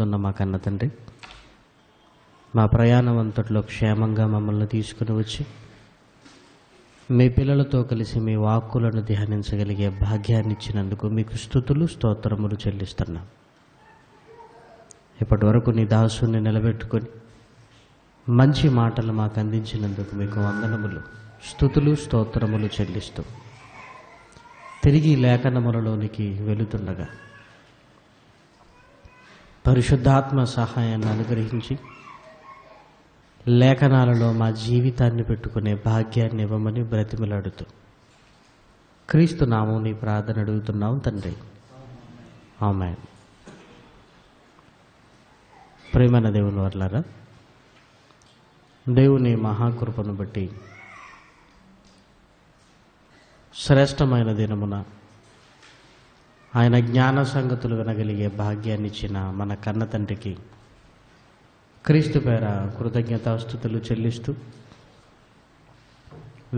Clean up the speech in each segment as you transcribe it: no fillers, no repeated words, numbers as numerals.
పరలోకమందున్న మా కన్న తండ్రి, మా ప్రయాణం అంతట్లో క్షేమంగా మమ్మల్ని తీసుకుని వచ్చి మీ పిల్లలతో కలిసి మీ వాక్కులను ధ్యానించగలిగే భాగ్యాన్ని ఇచ్చినందుకు మీకు స్తుతులు స్తోత్రములు చెల్లిస్తున్నాం. ఇప్పటి వరకు నీ దాసుని నిలబెట్టుకొని మంచి మాటలు మాకు అందించినందుకు మీకు వందనములు, స్తుతులు స్తోత్రములు చెల్లిస్తూ తిరిగి లేఖనములలోనికి వెళుతుండగా పరిశుద్ధాత్మ సహాయాన్ని అనుగ్రహించి లేఖనాలలో మా జీవితాన్ని పెట్టుకునే భాగ్యాన్ని ఇవ్వమని బ్రతిమలాడుతూ క్రీస్తు నామం నీ ప్రార్థన అడుగుతున్నాం తండ్రి, ఆమేన్. ప్రేమైన దేవుని వర్లారా, దేవుని మహాకృపను బట్టి శ్రేష్టమైన దినమున ఆయన జ్ఞాన సంగతులు వినగలిగే భాగ్యాన్ని ఇచ్చిన మన కన్న తండ్రికి క్రీస్తు పేర కృతజ్ఞతాస్తుతులు చెల్లిస్తూ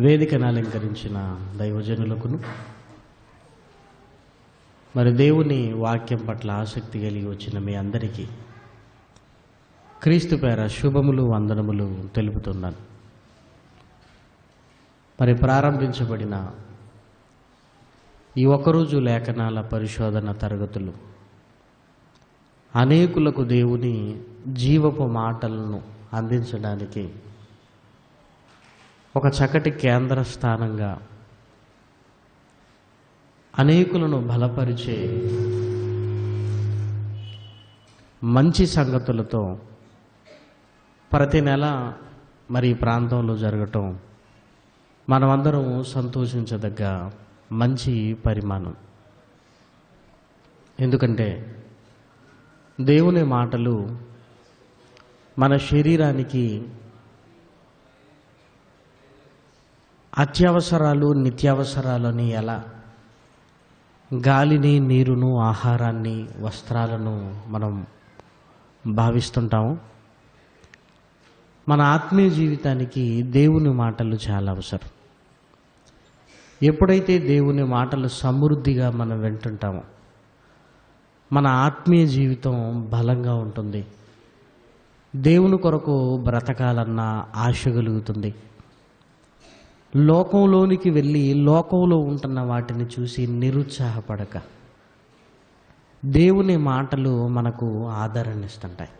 వేదికను అలంకరించిన దైవజనులకును, మరి దేవుని వాక్యం పట్ల ఆసక్తి కలిగి వచ్చిన మీ అందరికీ క్రీస్తు పేర శుభములు వందనములు తెలుపుతున్నాను. మరి ప్రారంభించబడిన ఈ ఒక్కరోజు లేఖనాల పరిశోధన తరగతులు అనేకులకు దేవుని జీవపు మాటలను అందించడానికి ఒక చక్కటి కేంద్ర స్థానంగా, అనేకులను బలపరిచే మంచి సంగతులతో ప్రతి నెల మరి ఈ ప్రాంతంలో జరగటం మనమందరం సంతోషించదగ్గ మంచి పరిమాణం. ఎందుకంటే దేవుని మాటలు మన శరీరానికి అత్యవసరాలు, నిత్యావసరాలని ఎలా గాలిని, నీరును, ఆహారాన్ని, వస్త్రాలను మనం భావిస్తుంటాము, మన ఆత్మీయ జీవితానికి దేవుని మాటలు చాలా అవసరం. ఎప్పుడైతే దేవుని మాటలు సమృద్ధిగా మనం వింటుంటామో మన ఆత్మీయ జీవితం బలంగా ఉంటుంది. దేవుని కొరకు బ్రతకాలన్న ఆశ కలుగుతుంది. లోకంలోనికి వెళ్ళి లోకంలో ఉంటున్న వాటిని చూసి నిరుత్సాహపడక దేవుని మాటలు మనకు ఆదరణ ఇస్తుంటాయి.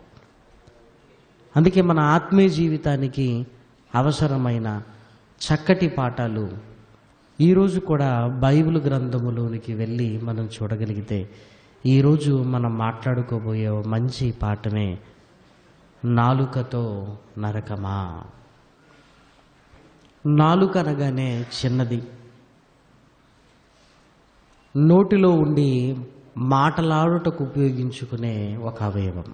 అందుకే మన ఆత్మీయ జీవితానికి అవసరమైన చక్కటి పాఠాలు ఈరోజు కూడా బైబిల్ గ్రంథములోనికి వెళ్ళి మనం చూడగలిగితే ఈరోజు మనం మాట్లాడుకోబోయే మంచి పాఠమే నాలుకతో నరకమా. నాలుక అనగానే చిన్నది, నోటిలో ఉండి మాటలాడుటకు ఉపయోగించుకునే ఒక అవయవం.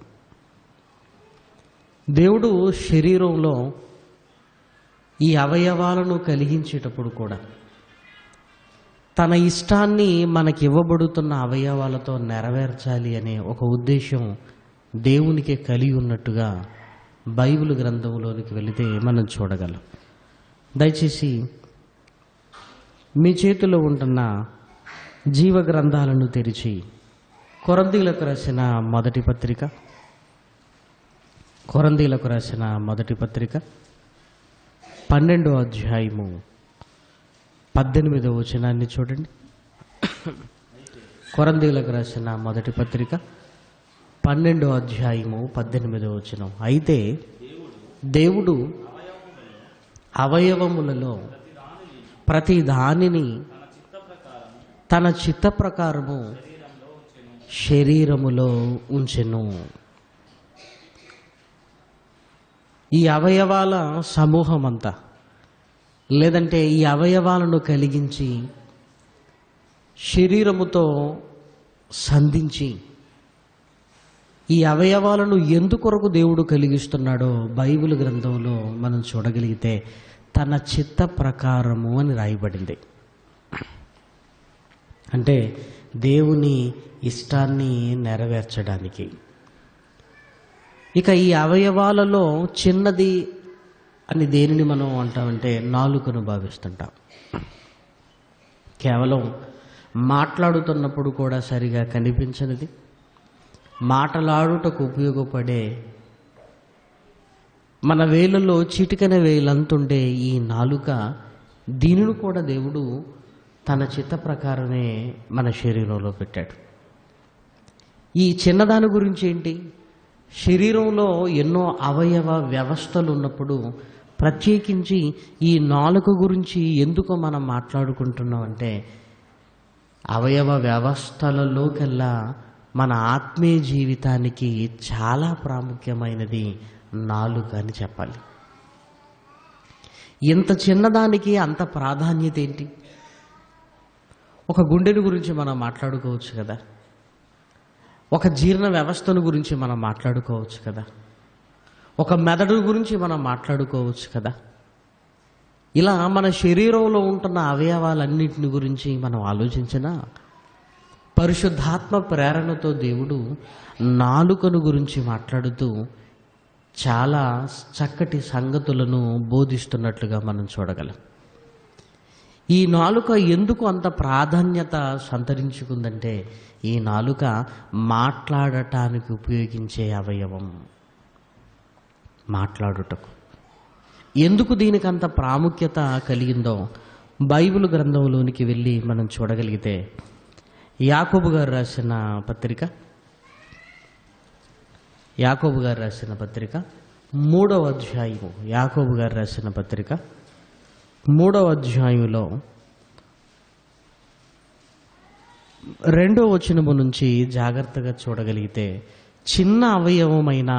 దేవుడు శరీరంలో ఈ అవయవాలను కలిగించేటప్పుడు కూడా తన ఇష్టాన్ని మనకి ఇవ్వబడుతున్న అవయవాలతో నెరవేర్చాలి అనే ఒక ఉద్దేశం దేవునికి కలిగి ఉన్నట్టుగా బైబిల్ గ్రంథంలోనికి వెళితే మనం చూడగలం. దయచేసి మీ చేతిలో ఉంటున్న జీవ గ్రంథాలను తెరిచి కొరింథీయులకు రాసిన మొదటి పత్రిక 12వ అధ్యాయము 18వ వచనాన్ని చూడండి. కొరింథీయులకు రాసిన మొదటి పత్రిక 12వ అధ్యాయము 18వ వచనం. అయితే దేవుడు అవయవములలో ప్రతి దానిని తన చిత్త ప్రకారము శరీరములో ఉంచెను. ఈ అవయవాల సమూహం అంతా, లేదంటే ఈ అవయవాలను కలిగించి శరీరముతో సంధించి ఈ అవయవాలను ఎందుకొరకు దేవుడు కలిగిస్తున్నాడో బైబిల్ గ్రంథంలో మనం చూడగలిగితే తన చిత్త ప్రకారము అని రాయబడింది. అంటే దేవుని ఇష్టాన్ని నెరవేర్చడానికి. ఇక ఈ అవయవాలలో చిన్నది అని దేనిని మనం అంటామంటే నాలుకను భావిస్తుంటాం. కేవలం మాట్లాడుతున్నప్పుడు కూడా సరిగా కనిపించనిది, మాటలాడుటకు ఉపయోగపడే మన వేళ్ళలో చిటికన వేలంతుండే ఈ నాలుక, దీనిని కూడా దేవుడు తన చిత్త ప్రకారమే మన శరీరంలో పెట్టాడు. ఈ చిన్నదాని గురించి ఏంటి? శరీరంలో ఎన్నో అవయవ వ్యవస్థలు ఉన్నప్పుడు ప్రత్యేకించి ఈ నాలుక గురించి ఎందుకు మనం మాట్లాడుకుంటున్నాం అంటే, అవయవ వ్యవస్థలలోకెల్లా మన ఆత్మీయ జీవితానికి చాలా ప్రాముఖ్యమైనది నాలుక అని చెప్పాలి. ఇంత చిన్నదానికి అంత ప్రాధాన్యత ఏంటి? ఒక గుండెని గురించి మనం మాట్లాడుకోవచ్చు కదా, ఒక జీర్ణ వ్యవస్థను గురించి మనం మాట్లాడుకోవచ్చు కదా, ఒక మెదడు గురించి మనం మాట్లాడుకోవచ్చు కదా. ఇలా మన శరీరంలో ఉంటున్న అవయవాలన్నింటిని గురించి మనం ఆలోచించినా పరిశుద్ధాత్మ ప్రేరణతో దేవుడు నాలుకను గురించి మాట్లాడుతూ చాలా చక్కటి సంగతులను బోధిస్తున్నట్లుగా మనం చూడగలం. ఈ నాలుక ఎందుకు అంత ప్రాధాన్యత సంతరించుకుందంటే, ఈ నాలుక మాట్లాడటానికి ఉపయోగించే అవయవం. మాట్లాడుటకు ఎందుకు దీనికి అంత ప్రాముఖ్యత కలిగిందో బైబిల్ గ్రంథంలోనికి వెళ్ళి మనం చూడగలిగితే, యాకోబు గారు రాసిన పత్రిక 3వ అధ్యాయము, యాకోబు గారు రాసిన పత్రిక 3వ అధ్యాయంలో 2వ వచనము నుంచి జాగ్రత్తగా చూడగలిగితే, చిన్న అవయవమైన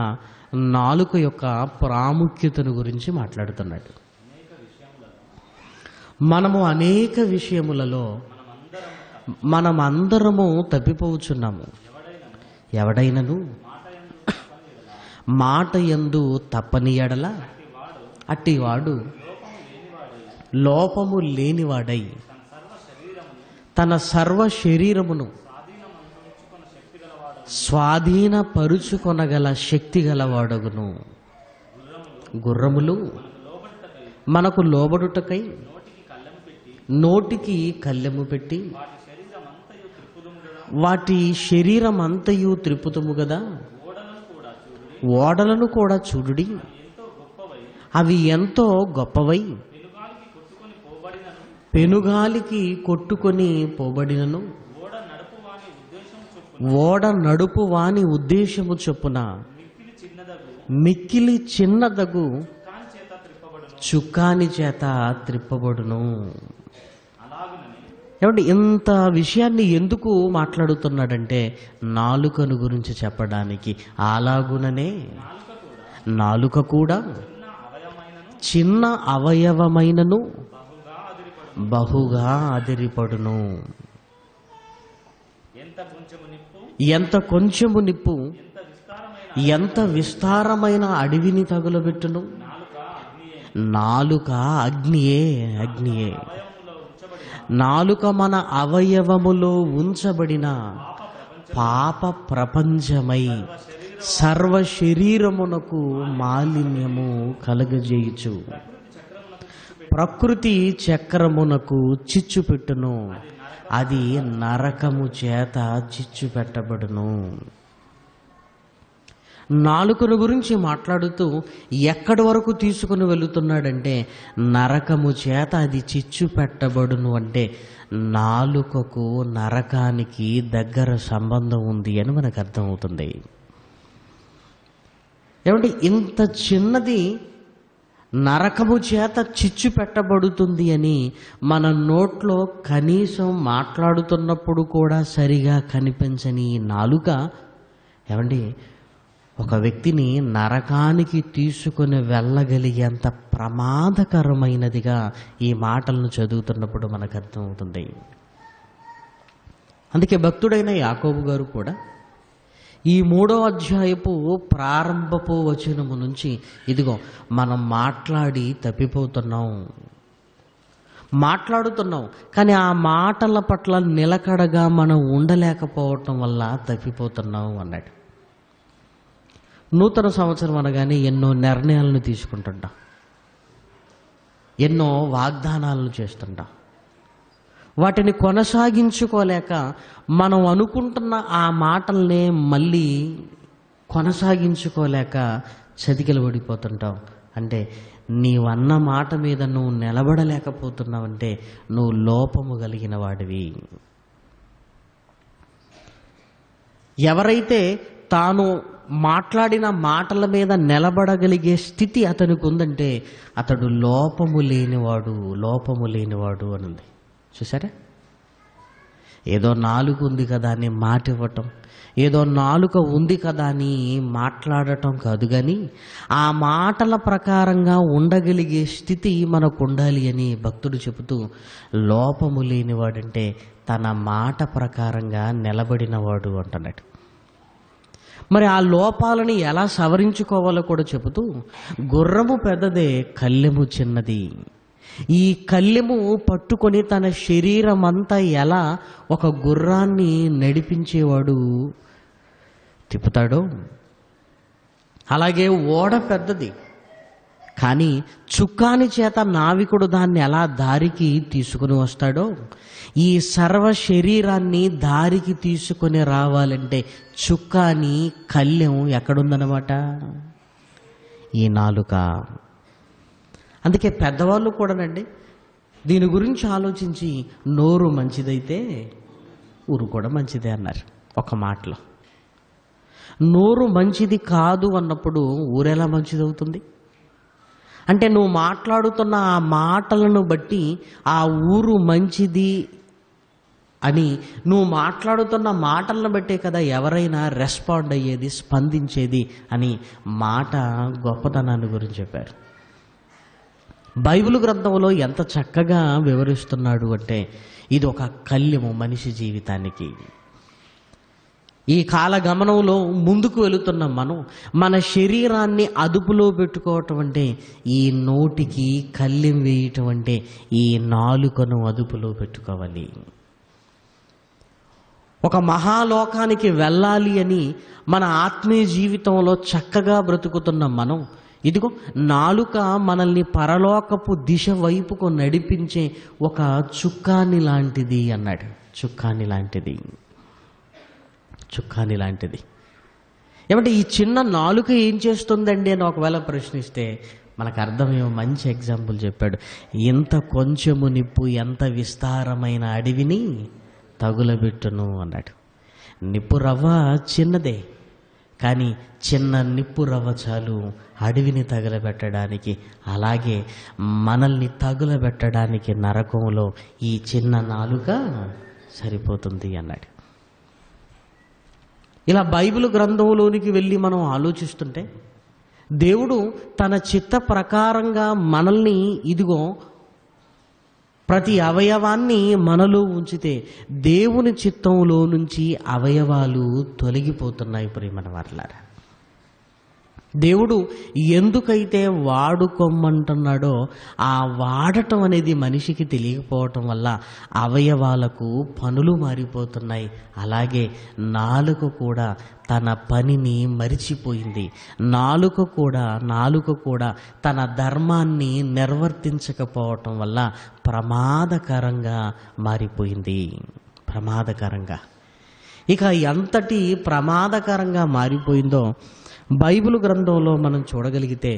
నాలుక యొక్క ప్రాముఖ్యతను గురించి మాట్లాడుతున్నాడు. మనము అనేక విషయములలో మనమందరము తప్పిపోవచ్చున్నాము. ఎవడైనను మాట యందు తప్పని ఎడల అట్టివాడు లోపము లేనివాడై తన సర్వ శరీరమును స్వాధీనపరుచుకొనగల శక్తి గలవాడగును. గుర్రములు మనకు లోబడుటకై నోటికి కళ్ళెము పెట్టి వాటి శరీరమంతయు త్రిప్పుతుము గదా. ఓడలను కూడా చూడుడి, అవి ఎంతో గొప్పవై పెనుగాలికి కొట్టుకొని పోబడినను ఓడ నడుపు వాని ఉద్దేశము చొప్పున మిక్కిలి చిన్నదగు చుక్కాని చేత త్రిప్పబడును. ఏమంటే ఇంత విషయాన్ని ఎందుకు మాట్లాడుతున్నాడంటే, నాలుకను గురించి చెప్పడానికి. అలాగుననే నాలుక కూడా చిన్న అవయవమైనను బహుగా అదిరిపడును. ఎంత కొంచెము నిప్పు ఎంత విస్తారమైన అడవిని తగులబెట్టును. నాలుక అగ్నియే, అగ్నియే. నాలుక మన అవయవములో ఉంచబడిన పాప ప్రపంచమై సర్వ శరీరమునకు మాలిన్యము కలుగజేయుచు ప్రకృతి చక్రమునకు చిచ్చు పెట్టును. అది నరకము చేత చిచ్చు పెట్టబడును. నాలుకను గురించి మాట్లాడుతూ ఎక్కడి వరకు తీసుకుని వెళుతున్నాడంటే, నరకము చేత అది చిచ్చు పెట్టబడును అంటే నాలుకకు నరకానికి దగ్గర సంబంధం ఉంది అని మనకు అర్థమవుతుంది. ఏమంటే ఇంత చిన్నది నరకము చేత చిచ్చు పెట్టబడుతుంది అని మన నోట్లో కనీసం మాట్లాడుతున్నప్పుడు కూడా సరిగా కనిపించని నాలుక ఏమండి ఒక వ్యక్తిని నరకానికి తీసుకుని వెళ్ళగలిగేంత ప్రమాదకరమైనదిగా ఈ మాటలను చదువుతున్నప్పుడు మనకు అర్థమవుతుంది. అందుకే భక్తుడైన యాకోబు గారు కూడా ఈ 3వ అధ్యాయపు ప్రారంభపు వచనము నుంచి ఇదిగో మనం మాట్లాడుతున్నాం కానీ ఆ మాటల పట్ల నిలకడగా మనం ఉండలేకపోవటం వల్ల తప్పిపోతున్నాం అన్నాడు. నూతన సంవత్సరం అనగానే ఎన్నో నిర్ణయాలను తీసుకుంటుంటాం, ఎన్నో వాగ్దానాలను చేస్తుంటాం. వాటిని కొనసాగించుకోలేక మనం అనుకుంటున్న ఆ మాటల్నే మళ్ళీ కొనసాగించుకోలేక చతికిల పడిపోతుంటాం. అంటే నీవన్న మాట మీద నువ్వు నిలబడలేకపోతున్నావంటే నువ్వు లోపము కలిగిన వాడివి. ఎవరైతే తాను మాట్లాడిన మాటల మీద నిలబడగలిగే స్థితి అతనికి ఉందంటే అతడు లోపము లేనివాడు అని ఉంది. చూసారా? ఏదో నాలుక ఉంది కదా అని మాట ఇవ్వటం, ఏదో నాలుక ఉంది కదా అని మాట్లాడటం కాదు, కానీ ఆ మాటల ప్రకారంగా ఉండగలిగే స్థితి మనకు ఉండాలి అని భక్తుడు చెబుతూ, లోపము లేనివాడంటే తన మాట ప్రకారంగా నిలబడినవాడు అంటున్నాడు. మరి ఆ లోపాలని ఎలా సవరించుకోవాలో కూడా చెబుతూ, గుర్రము పెద్దదే, కళ్ళెము చిన్నది. ఈ కళ్ళెము పట్టుకొని తన శరీరం అంతా ఎలా ఒక గుర్రాన్ని నడిపించేవాడు తిప్పుతాడో, అలాగే ఓడ పెద్దది, కానీ చుక్కాని చేత నావికుడు దాన్ని ఎలా దారికి తీసుకుని వస్తాడో, ఈ సర్వ శరీరాన్ని దారికి తీసుకొని రావాలంటే చుక్కాని కళ్ళెం ఎక్కడుందన్నమాట? ఈ నాలుక. అందుకే పెద్దవాళ్ళు కూడానండి దీని గురించి ఆలోచించి నోరు మంచిదైతే ఊరు కూడా మంచిదే అన్నారు ఒక మాటలో. నోరు మంచిది కాదు అన్నప్పుడు ఊరెలా మంచిదవుతుంది? అంటే నువ్వు మాట్లాడుతున్న ఆ మాటలను బట్టి ఆ ఊరు మంచిది అని, నువ్వు మాట్లాడుతున్న మాటలను బట్టే కదా ఎవరైనా రెస్పాండ్ అయ్యేది, స్పందించేది అని మాట గొప్పతనాన్ని గురించి చెప్పారు. బైబిల్ గ్రంథంలో ఎంత చక్కగా వివరిస్తున్నాడు అంటే, ఇది ఒక కళ్ళెము మనిషి జీవితానికి. ఈ కాలగమనంలో ముందుకు వెళుతున్న మనం మన శరీరాన్ని అదుపులో పెట్టుకోవటం అంటే ఈ నోటికి కళ్ళెం వేయటం అంటే ఈ నాలుకను అదుపులో పెట్టుకోవాలి. ఒక మహాలోకానికి వెళ్ళాలి అని మన ఆత్మీయ జీవితంలో చక్కగా బ్రతుకుతున్న మనం, ఇదిగో నాలుక మనల్ని పరలోకపు దిశ వైపుకు నడిపించే ఒక చుక్కాని లాంటిది అన్నాడు. చుక్కాని లాంటిది. ఏమంటే ఈ చిన్న నాలుక ఏం చేస్తుందండి అని ఒకవేళ ప్రశ్నిస్తే మనకు అర్థమయ్యే మంచి ఎగ్జాంపుల్ చెప్పాడు. ఇంత కొంచెము నిప్పు ఎంత విస్తారమైన అడవిని తగులబెట్టును అన్నాడు. నిప్పు రవ్వ చిన్నదే, కానీ చిన్న నిప్పు రవ్వ చాలు అడవిని తగలబెట్టడానికి. అలాగే మనల్ని తగులబెట్టడానికి నరకంలో ఈ చిన్న నాలుక సరిపోతుంది అన్నాడు. ఇలా బైబిల్ గ్రంథంలోనికి వెళ్ళి మనం ఆలోచిస్తుంటే దేవుడు తన చిత్త ప్రకారంగా మనల్ని, ఇదిగో ప్రతి అవయవాన్ని మనలో ఉంచితే దేవుని చిత్తంలో నుంచి అవయవాలు తొలగిపోతున్నాయి. ప్రియమైన వారలారా, దేవుడు ఎందుకైతే వాడుకోమంటున్నాడో ఆ వాడటం అనేది మనిషికి తెలియకపోవటం వల్ల అవయవాలకు పనులు మారిపోతున్నాయి. అలాగే నాలుక కూడా తన పనిని మరిచిపోయింది. నాలుక కూడా తన ధర్మాన్ని నిర్వర్తించకపోవటం వల్ల ప్రమాదకరంగా మారిపోయింది. ఇక ఎంతటి ప్రమాదకరంగా మారిపోయిందో బైబిల్ గ్రంథంలో మనం చూడగలిగితే,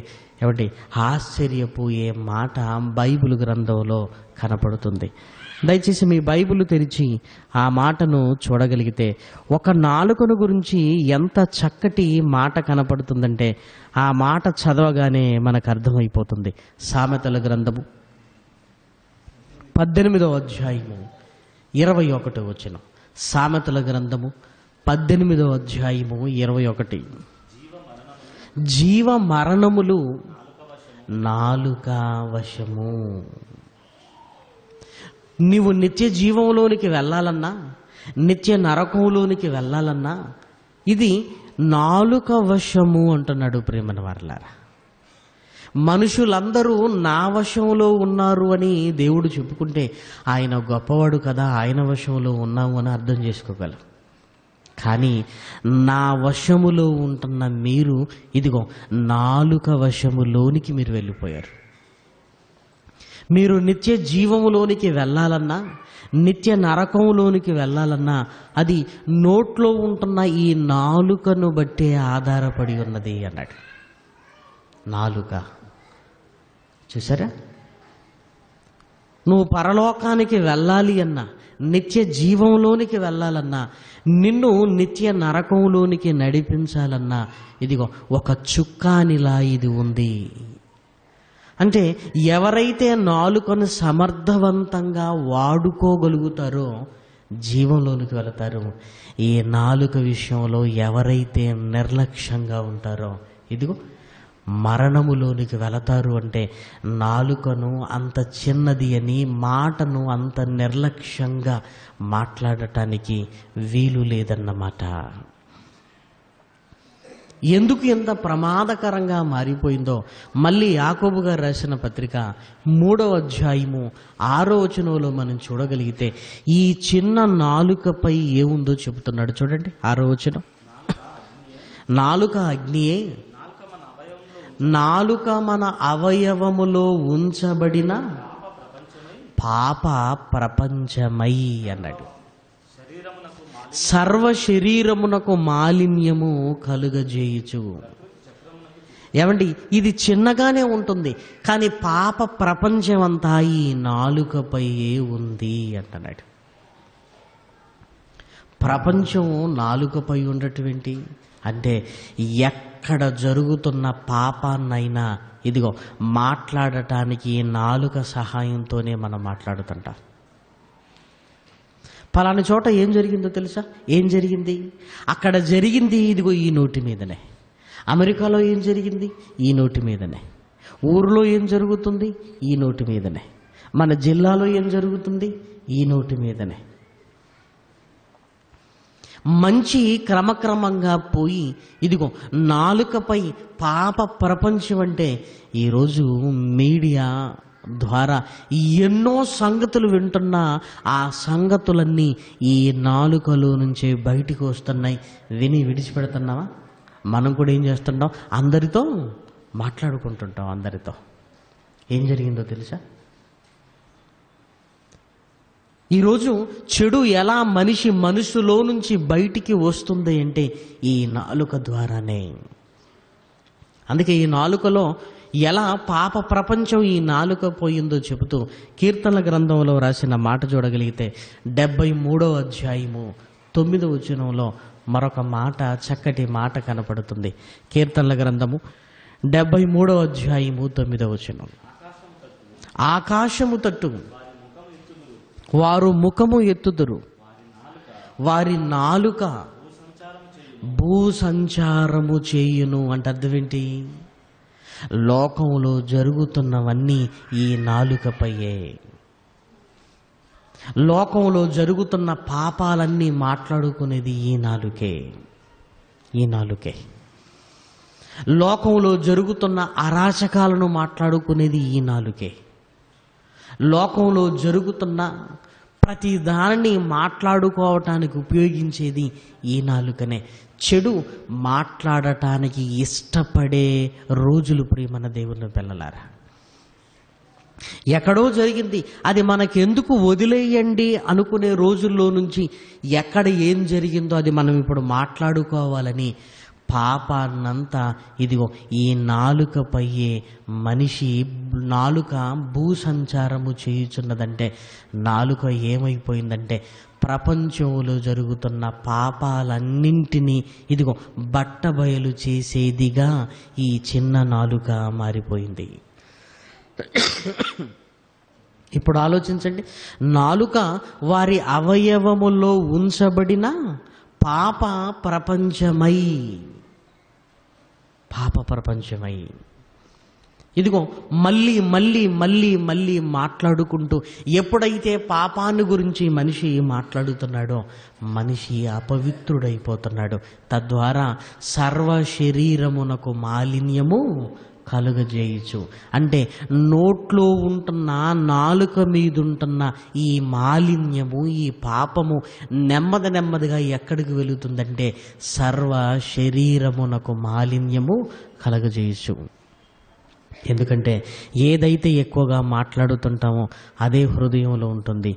ఏమంటే ఆశ్చర్యపోయే మాట బైబిల్ గ్రంథంలో కనపడుతుంది. దయచేసి మీ బైబిల్ తెరిచి ఆ మాటను చూడగలిగితే ఒక నాలుకను గురించి ఎంత చక్కటి మాట కనపడుతుందంటే ఆ మాట చదవగానే మనకు అర్థమైపోతుంది. సామెతల గ్రంథము 18వ అధ్యాయము 21వ వచనం. సామెతల గ్రంథము 18వ అధ్యాయము 21. జీవ మరణములు నాలుక వశము. నీవు నిత్య జీవంలోనికి వెళ్ళాలన్నా, నిత్య నరకంలోనికి వెళ్ళాలన్నా ఇది నాలుక వశము అంటున్నాడు. ప్రియమైన వారలారా, మనుషులందరూ నా వశంలో ఉన్నారు అని దేవుడు చెప్పుకుంటే ఆయన గొప్పవాడు కదా, ఆయన వశంలో ఉన్నాము అని అర్థం చేసుకోగలరు. కానీ నా వశములో ఉంటున్న మీరు, ఇదిగో నాలుక వశములోనికి మీరు వెళ్ళిపోయారు. మీరు నిత్య జీవములోనికి వెళ్ళాలన్నా, నిత్య నరకంలోనికి వెళ్ళాలన్నా అది నోట్లో ఉంటున్న ఈ నాలుకను బట్టే ఆధారపడి ఉన్నది అన్నాడు. నాలుక చూసారా? నువ్వు పరలోకానికి వెళ్ళాలి అన్నా, నిత్య జీవంలోనికి వెళ్ళాలన్నా, నిన్ను నిత్య నరకంలోనికి నడిపించాలన్నా ఇదిగో ఒక చుక్కానిలా ఇది ఉంది. అంటే ఎవరైతే నాలుకను సమర్థవంతంగా వాడుకోగలుగుతారో జీవంలోనికి వెళతారు. ఈ నాలుక విషయంలో ఎవరైతే నిర్లక్ష్యంగా ఉంటారో ఇదిగో మరణములోనికి వెళతారు. అంటే నాలుకను అంత చిన్నది అని, మాటను అంత నిర్లక్ష్యంగా మాట్లాడటానికి వీలు లేదన్నమాట. ఎందుకు ఎంత ప్రమాదకరంగా మారిపోయిందో మళ్ళీ యాకోబు గారు రాసిన పత్రిక 3వ అధ్యాయము 6వ వచనంలో మనం చూడగలిగితే ఈ చిన్న నాలుకపై ఏముందో చెబుతున్నాడు. చూడండి 6వ వచనం. నాలుక అగ్నియే, నాలుక మన అవయవములో ఉంచబడిన పాప ప్రపంచమై అన్నాడు. సర్వ శరీరమునకు మాలిన్యము కలుగజేయుచు. ఏమండి, ఇది చిన్నగానే ఉంటుంది, కానీ పాప ప్రపంచం అంతా ఈ నాలుకపై ఉంది అంటున్నాడు. ప్రపంచం నాలుకపై ఉండటం ఏంటి అంటే ఎక్కడ జరుగుతున్న పాపాన్నైనా ఇదిగో మాట్లాడటానికి నాలుక సహాయంతోనే మనం మాట్లాడుతుంటాం. ఫలానా చోట ఏం జరిగిందో తెలుసా? ఏం జరిగింది? అక్కడ జరిగింది ఇదిగో ఈ నోటి మీదనే. అమెరికాలో ఏం జరిగింది? ఈ నోటి మీదనే. ఊరిలో ఏం జరుగుతుంది? ఈ నోటి మీదనే. మన జిల్లాలో ఏం జరుగుతుంది? ఈ నోటి మీదనే. మంచి క్రమక్రమంగా పోయి ఇదిగో నాలుకపై పాప ప్రపంచం. అంటే ఈరోజు మీడియా ద్వారా ఎన్నో సంగతులు వింటున్నా ఆ సంగతులన్నీ ఈ నాలుకలో నుంచే బయటికి వస్తున్నాయి. విని విడిచిపెడుతున్నావా? మనం కూడా ఏం చేస్తుంటాం? అందరితో మాట్లాడుకుంటుంటాం. అందరితో ఏం జరిగిందో తెలుసా? ఈరోజు చెడు ఎలా మనిషిలో నుంచి బయటికి వస్తుంది అంటే ఈ నాలుక ద్వారానే. అందుకే ఈ నాలుకలో ఎలా పాప ప్రపంచం ఈ నాలుక పోయిందో చెబుతూ కీర్తనల గ్రంథంలో రాసిన మాట చూడగలిగితే 73వ అధ్యాయము 9వ వచనంలో మరొక మాట, చక్కటి మాట కనపడుతుంది. కీర్తనల గ్రంథము 73వ అధ్యాయము 9వ వచనం. ఆకాశము తట్టు వారు ముఖము ఎత్తుదురు, వారి నాలుక భూసంచారము చేయును. అంటే అర్థం ఏంటి? లోకంలో జరుగుతున్నవన్నీ ఈ నాలుకపయ్యే. లోకంలో జరుగుతున్న పాపాలన్నీ మాట్లాడుకునేది ఈ నాలుకే. ఈ నాలుకే. లోకంలో జరుగుతున్న అరాచకాలను మాట్లాడుకునేది ఈ నాలుకే. లోకంలో జరుగుతున్న ప్రతి దానిని మాట్లాడుకోవటానికి ఉపయోగించేది ఈ నాలుకనే. చెడు మాట్లాడటానికి ఇష్టపడే రోజులు ప్రియమైన దేవుని పిల్లలారా. ఎక్కడో జరిగింది, అది మనకెందుకు వదిలేయండి అనుకునే రోజుల్లో నుంచి ఎక్కడ ఏం జరిగిందో అది మనం ఇప్పుడు మాట్లాడుకోవాలని పాపాన్నంతా ఇదిగో ఈ నాలుకపయ్యే మనిషి నాలుక భూసంచారము చేయుచున్నదంటే నాలుక ఏమైపోయిందంటే ప్రపంచంలో జరుగుతున్న పాపాలన్నింటినీ ఇదిగో బట్టబయలు చేసేదిగా ఈ చిన్న నాలుక మారిపోయింది. ఇప్పుడు ఆలోచించండి, నాలుక వారి అవయవములో ఉంచబడిన పాప ప్రపంచమై, పాప ప్రపంచమై ఇదిగో మళ్ళీ మళ్ళీ మళ్ళీ మళ్ళీ మాట్లాడుకుంటూ ఎప్పుడైతే పాపాన్ని గురించి మనిషి మాట్లాడుతున్నాడో మనిషి అపవిత్రుడైపోతున్నాడు. తద్వారా సర్వ శరీరమునకు మాలిన్యము కలుగజేయచ్చు. అంటే నోట్లో ఉంటున్న నాలుక మీద ఉంటున్న ఈ మాలిన్యము, ఈ పాపము నెమ్మదిగా ఎక్కడికి వెళుతుందంటే సర్వ శరీరమునకు మాలిన్యము కలుగజేయచ్చు. ఎందుకంటే ఏదైతే ఎక్కువగా మాట్లాడుతుంటామో అదే హృదయంలో ఉంటుంది,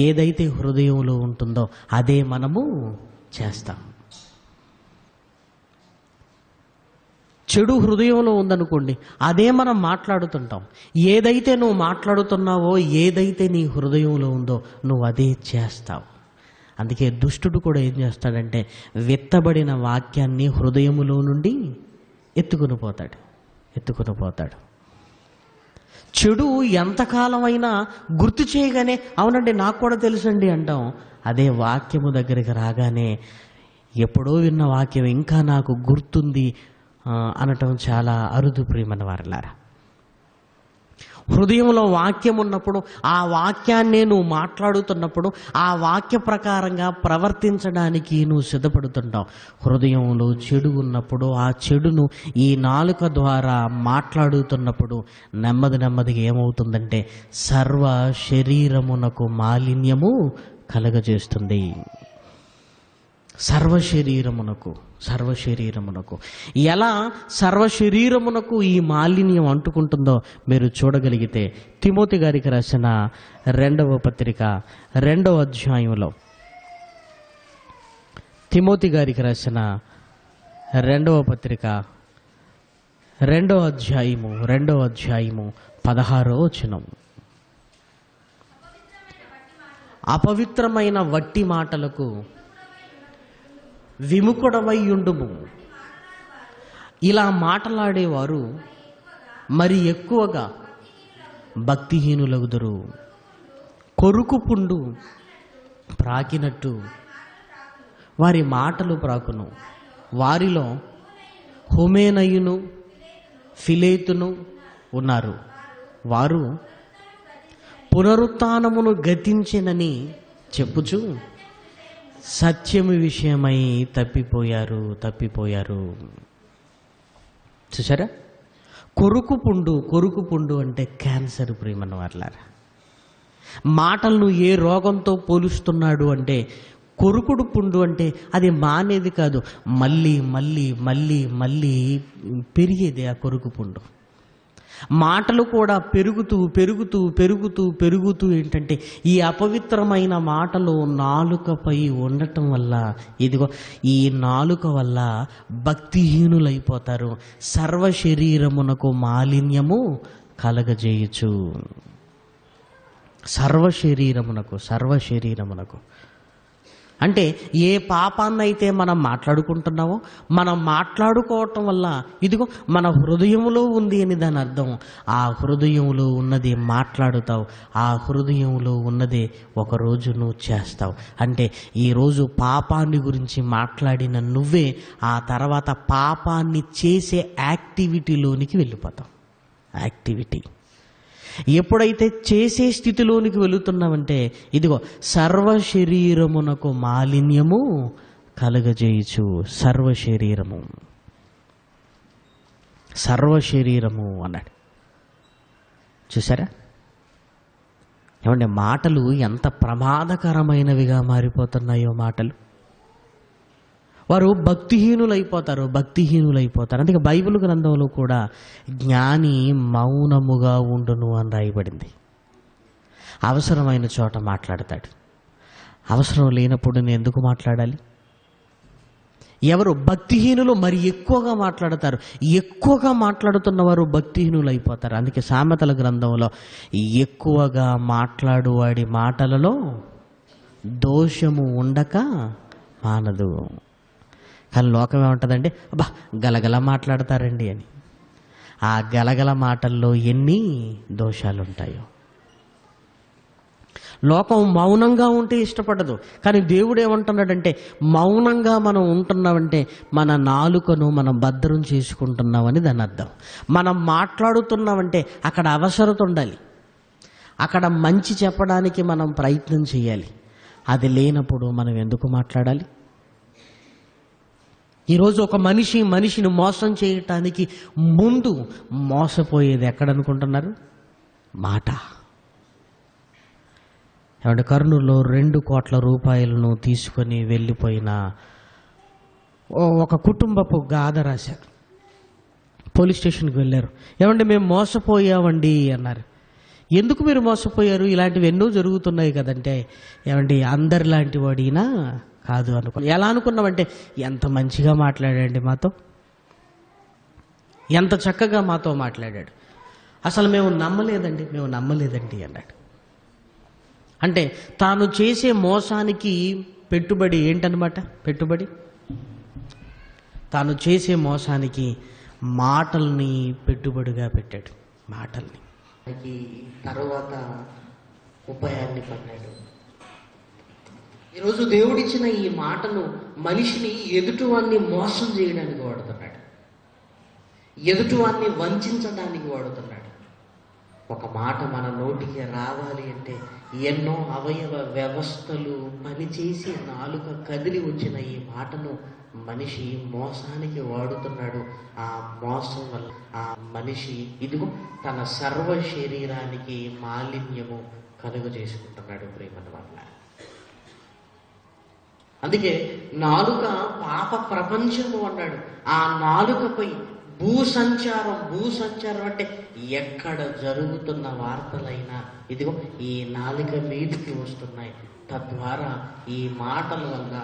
ఏదైతే హృదయంలో ఉంటుందో అదే మనము చేస్తాం. చెడు హృదయంలో ఉందనుకోండి, అదే మనం మాట్లాడుతుంటాం. ఏదైతే నువ్వు మాట్లాడుతున్నావో, ఏదైతే నీ హృదయంలో ఉందో నువ్వు అదే చేస్తావు. అందుకే దుష్టుడు కూడా ఏం చేస్తాడంటే విత్తబడిన వాక్యాన్ని హృదయములో నుండి ఎత్తుకుని పోతాడు. చెడు ఎంతకాలమైనా గుర్తు చేయగానే అవునండి నాకు కూడా తెలుసండి అంటాం. అదే వాక్యము దగ్గరికి రాగానే ఎప్పుడో విన్న వాక్యం ఇంకా నాకు గుర్తుంది అనటం చాలా అరుదు ప్రియమైన వారలారా. హృదయంలో వాక్యం ఉన్నప్పుడు, ఆ వాక్యాన్నే నువ్వు మాట్లాడుతున్నప్పుడు, ఆ వాక్య ప్రకారంగా ప్రవర్తించడానికి నువ్వు సిద్ధపడుతుంటావు. హృదయంలో చెడు ఉన్నప్పుడు, ఆ చెడును ఈ నాలుక ద్వారా మాట్లాడుతున్నప్పుడు నెమ్మదిగా ఏమవుతుందంటే సర్వ శరీరమునకు మాలిన్యము కలగజేస్తుంది. సర్వశరీరమునకు ఎలా సర్వశరీరమునకు ఈ మాలిన్యం అంటుకుంటుందో మీరు చూడగలిగితే తిమోతి గారికి రాసిన 2వ పత్రిక 2వ అధ్యాయంలో, తిమోతి గారికి రాసిన 2వ పత్రిక 2వ అధ్యాయము 16వ వచనం, అపవిత్రమైన వట్టి మాటలకు విముఖుడవైయుండుము. ఇలా మాటలాడేవారు మరి ఎక్కువగా భక్తిహీనులగుదురు. కొరుకు పుండు ప్రాకినట్టు వారి మాటలు ప్రాకును. వారిలో హుమేనయును ఫిలేతును ఉన్నారు. వారు పునరుత్థానమును గతించెనని చెప్పుచు సత్యము విషయమై తప్పిపోయారు. చూసారా? కొరుకు పుండు అంటే క్యాన్సర్ ప్రియమైన వారలారా. మాటలను ఏ రోగంతో పోలుస్తున్నాడు అంటే కొరుకుడు పుండు అంటే అది మానేది కాదు, మళ్ళీ మళ్ళీ మళ్ళీ మళ్ళీ పెరిగేది ఆ కొరుకు పుండు. మాటలు కూడా పెరుగుతూ ఏంటంటే ఈ అపవిత్రమైన మాటలు నాలుకపై ఉండటం వల్ల, ఇదిగో ఈ నాలుక వల్ల భక్తిహీనులైపోతారు. సర్వ శరీరమునకు మాలిన్యము కలగజేయచ్చు. సర్వశరీరమునకు అంటే ఏ పాపాన్నైతే మనం మాట్లాడుకుంటున్నామో, మనం మాట్లాడుకోవటం వల్ల ఇదిగో మన హృదయంలో ఉంది అని దాని అర్థం. ఆ హృదయంలో ఉన్నది మాట్లాడుతావు, ఆ హృదయంలో ఉన్నదే ఒకరోజు నువ్వు చేస్తావు. అంటే ఈరోజు పాపాన్ని గురించి మాట్లాడిన నువ్వే ఆ తర్వాత పాపాన్ని చేసే యాక్టివిటీలోనికి వెళ్ళిపోతావు. ఎప్పుడైతే చేసే స్థితిలోనికి వెళుతున్నావంటే ఇదిగో సర్వ శరీరమునకు మాలిన్యము కలగజేయచ్చు. సర్వశరీరము అన్నాడు. చూసారా? ఏమంటే మాటలు ఎంత ప్రమాదకరమైనవిగా మారిపోతున్నాయో మాటలు. వారు భక్తిహీనులైపోతారు. అందుకే బైబిల్ గ్రంథంలో కూడా జ్ఞాని మౌనముగా ఉండును అని రాయబడింది. అవసరమైన చోట మాట్లాడతాడు, అవసరం లేనప్పుడు నేను ఎందుకు మాట్లాడాలి? ఎవరు భక్తిహీనులు మరి ఎక్కువగా మాట్లాడతారు. ఎక్కువగా మాట్లాడుతున్నవారు భక్తిహీనులు అయిపోతారు. అందుకే సామెతల గ్రంథంలో ఎక్కువగా మాట్లాడువాడి మాటలలో దోషము ఉండక మానదు. కానీ లోకం ఏమంటుందంటే అబ్బా గలగల మాట్లాడతారండి అని. ఆ గలగల మాటల్లో ఎన్ని దోషాలు ఉంటాయో. లోకం మౌనంగా ఉంటే ఇష్టపడదు, కానీ దేవుడు ఏమంటున్నాడంటే మౌనంగా మనం ఉంటున్నామంటే మన నాలుకను మనం భద్రం చేసుకుంటున్నామని దాని అర్థం. మనం మాట్లాడుతున్నామంటే అక్కడ అవసరత ఉండాలి, అక్కడ మంచి చెప్పడానికి మనం ప్రయత్నం చేయాలి. అది లేనప్పుడు మనం ఎందుకు మాట్లాడాలి? ఈరోజు ఒక మనిషిని మోసం చేయటానికి ముందు మోసపోయేది ఎక్కడనుకుంటున్నారు? మాట. ఏమంటే కర్నూలులో 2 కోట్ల రూపాయలను తీసుకొని వెళ్ళిపోయిన ఒక కుటుంబపు గాథ రాశారు. పోలీస్ స్టేషన్కి వెళ్ళారు. ఏమండి మేము మోసపోయామండి అన్నారు. ఎందుకు మీరు మోసపోయారు? ఇలాంటివి ఎన్నో జరుగుతున్నాయి కదంటే, ఏమండి అందరిలాంటి వాడినా కాదు అనుకో. ఎలా అనుకున్నామంటే, ఎంత మంచిగా మాట్లాడాడండి మాతో, ఎంత చక్కగా మాతో మాట్లాడాడు, అసలు మేము నమ్మలేదండి అన్నాడు. అంటే తాను చేసే మోసానికి పెట్టుబడి ఏంటన్నమాట? తాను చేసే మోసానికి మాటల్ని పెట్టుబడిగా పెట్టాడు. మాటల్ని తర్వాత ఉపాయాన్ని పన్నాడు. ఈరోజు దేవుడిచ్చిన ఈ మాటలు మనిషిని ఎదుటివాన్ని మోసం చేయడానికి వాడుతున్నాడు, ఎదుటివాన్ని వంచడానికి వాడుతున్నాడు. ఒక మాట మన నోటికి రావాలి అంటే ఎన్నో అవయవ వ్యవస్థలు పనిచేసి నాలుక కదిలి వచ్చిన ఈ మాటను మనిషి మోసానికి వాడుతున్నాడు. ఆ మోసం వల్ల ఆ మనిషి ఇదిగో తన సర్వ శరీరానికి మాలిన్యము కలుగు చేసుకుంటున్నాడు ప్రేమల వల్ల. అందుకే నాలుక పాప ప్రపంచము అన్నాడు. ఆ నాలుకపై భూసంచారం అంటే ఎక్కడ జరుగుతున్న వార్తలైనా ఇదిగో ఈ నాలుక మీదకి వస్తున్నాయి. తద్వారా ఈ మాటల వల్ల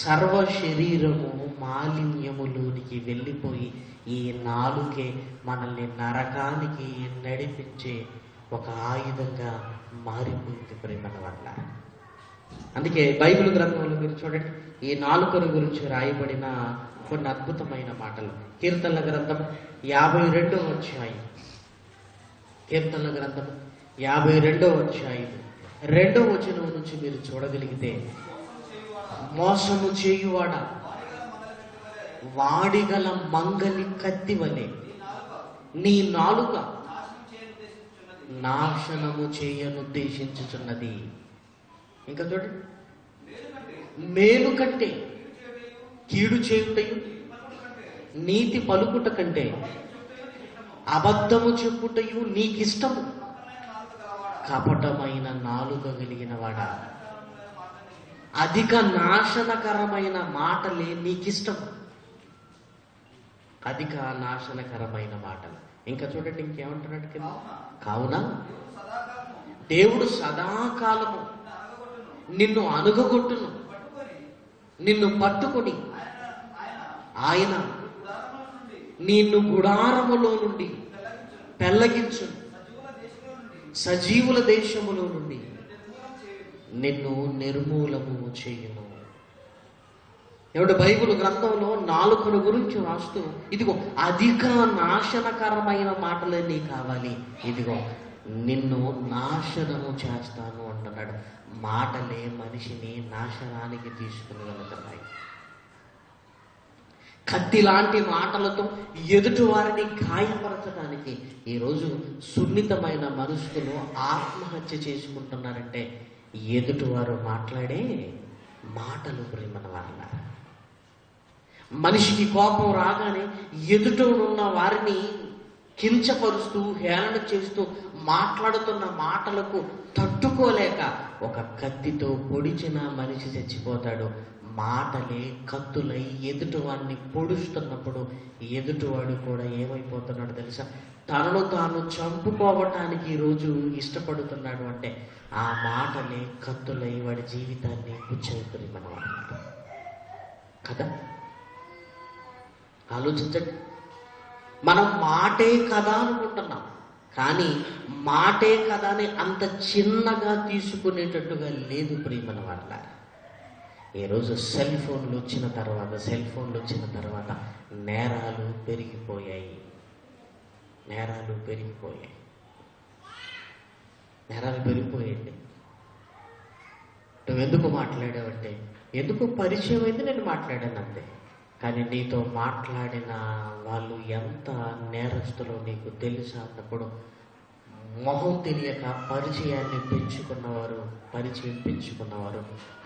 సర్వ శరీరము మాలిన్యములోనికి వెళ్ళిపోయి ఈ నాలుకే మనల్ని నరకానికి నడిపించే ఒక ఆయుధంగా మారిపోయింది ప్రేమల వల్ల. అందుకే బైబిల్ గ్రంథంలో మీరు చూడండి, ఈ నాలుకను గురించి రాయబడిన కొన్ని అద్భుతమైన మాటలు. కీర్తనల గ్రంథం 52వ అధ్యాయం, కీర్తనల గ్రంథం 52వ అధ్యాయం 2వ వచనం నుంచి మీరు చూడగలిగితే, మోసము చేయువాడా వాడిగల మంగలి కత్తి వలె నీ నాలుక నాశనము చేయనుద్దేశించుచున్నది. ఇంకా చూడండి, మేలు కంటే కీడు చేయుటయు నీతి పలుకుట కంటే అబద్ధము చెప్పుటయు నీకిష్టము. కపటమైన నాలుక కలిగిన వాడా, అధిక నాశనకరమైన మాటలే నీకిష్టం. అధిక నాశనకరమైన మాటలు. ఇంకా చూడండి ఇంకేమంటున్నాడు కింద, కావున దేవుడు సదాకాలము నిన్ను అనుగగొట్టును, నిన్ను పట్టుకొని ఆయన నిన్ను గుడారములో నుండి పెళ్లగించు, సజీవుల దేశములో నుండి నిన్ను నిర్మూలము చేయును. ఎవడు బైబిల్ గ్రంథంలో నాలుకను గురించి రాస్తూ ఇదిగో అధిక నాశనకరమైన మాటలే నీ కావాలి, ఇదిగో నిన్ను నాశనము చేస్తాను అంటున్నాడు. మాటలే మనిషిని నాశనానికి తీసుకుని వెళుతున్నాయి. కత్తి లాంటి మాటలతో ఎదుటి వారిని గాయపరచడానికి ఈరోజు సున్నితమైన మనుషులు ఆత్మహత్య చేసుకుంటున్నారంటే ఎదుటివారు మాట్లాడే మాటలు ప్రేమల వల్ల. మనిషికి కోపం రాగానే ఎదుట ఉన్న వారిని కించపరుస్తూ హేళన చేస్తూ మాట్లాడుతున్న మాటలకు తట్టుకోలేక ఒక కత్తితో పొడిచిన మనిషి చచ్చిపోతాడు. మాటలే కత్తులై ఎదుటివాడిని పొడుస్తున్నప్పుడు ఎదుటివాడు కూడా ఏమైపోతున్నాడు తెలుసా? తనను తాను చంపుకోవటానికి ఈరోజు ఇష్టపడుతున్నాడు. అంటే ఆ మాటలే కత్తులై వాడి జీవితాన్ని పుచ్చైపోయి మనం కదా. ఆలోచించండి, మనం మాటే కదా అనుకుంటున్నాం, కానీ మాటే కదా అని అంత చిన్నగా తీసుకునేటట్టుగా లేదు ప్రియమైన వాళ్ళ. ఈరోజు సెల్ ఫోన్లు వచ్చిన తర్వాత నేరాలు పెరిగిపోయాయి. నేరాలు పెరిగిపోయాయండి. నువ్వెందుకు మాట్లాడావంటే, ఎందుకు పరిచయం అయింది, నేను మాట్లాడాను అంతే. కానీ నీతో మాట్లాడిన వాళ్ళు ఎంత నేరస్తులో నీకు తెలుసా అన్నప్పుడు మొహం తెలియక పరిచయం పెంచుకున్నవారు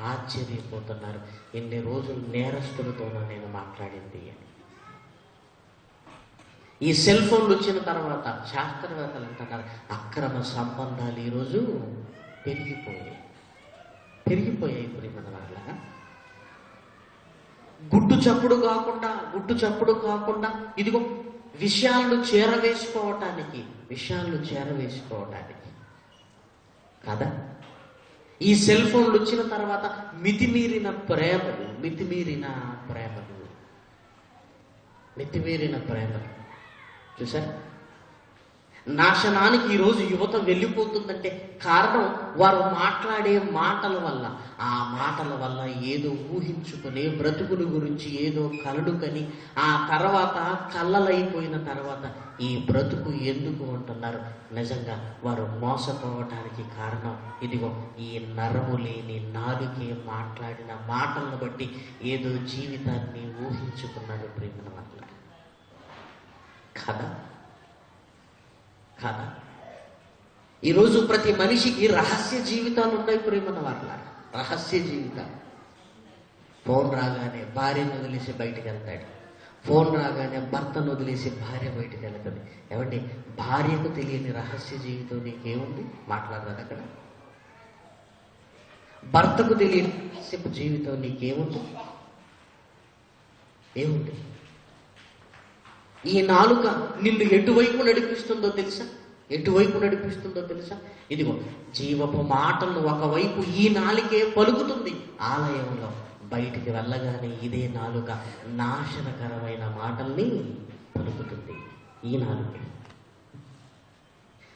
ఆశ్చర్యపోతున్నారు. ఎన్ని రోజులు నేరస్తులతోనూ నేను మాట్లాడింది అని. ఈ సెల్ ఫోన్లు వచ్చిన తర్వాత శాస్త్రవేత్తలు అంటున్నారు, అక్రమ సంబంధాలు ఈరోజు పెరిగిపోయాయి ప్రియమైన వాళ్ళ. గుట్టు చప్పుడు కాకుండా ఇదిగో విషయాలను చేరవేసుకోవటానికి కదా. ఈ సెల్ ఫోన్లు వచ్చిన తర్వాత మితిమీరిన ప్రేమలు చూసారు. నాశనానికి ఈరోజు యువత వెళ్ళిపోతుందంటే కారణం వారు మాట్లాడే మాటల వల్ల. ఆ మాటల వల్ల ఏదో ఊహించుకుని బ్రతుకుల గురించి ఏదో కలడు కని ఆ తర్వాత కళ్ళలైపోయిన తర్వాత ఈ బ్రతుకు ఎందుకు అంటున్నారు. నిజంగా వారు మోసపోవటానికి కారణం ఇదిగో ఈ నరము లేని నాలుకే మాట్లాడిన మాటలను బట్టి ఏదో జీవితాన్ని ఊహించుకున్నాడు ప్రేమను మాట్లాడి కదా. ఈరోజు ప్రతి మనిషికి రహస్య జీవితాలు ఉన్నాయి ప్రేమన్న వాళ్ళ. రహస్య జీవితాలు. ఫోన్ రాగానే భార్యను వదిలేసి బయటికి వెళ్తాడు. ఫోన్ రాగానే భర్తను వదిలేసి భార్య బయటికి వెళ్తుంది. ఏమంటే భార్యకు తెలియని రహస్య జీవితం నీకేముంది? మాట్లాడదు అక్కడ. భర్తకు తెలియని రహస్య జీవితం నీకేముంది? ఏముంది? ఈ నాలుక నిన్ను ఎటువైపు నడిపిస్తుందో తెలుసా? ఇదిగో జీవపు మాటలను ఒకవైపు ఈ నాలుకే పలుకుతుంది ఆలయంలో, బయటికి వెళ్ళగానే ఇదే నాలుక నాశనకరమైన మాటల్ని పలుకుతుంది. ఈ నాలుకే.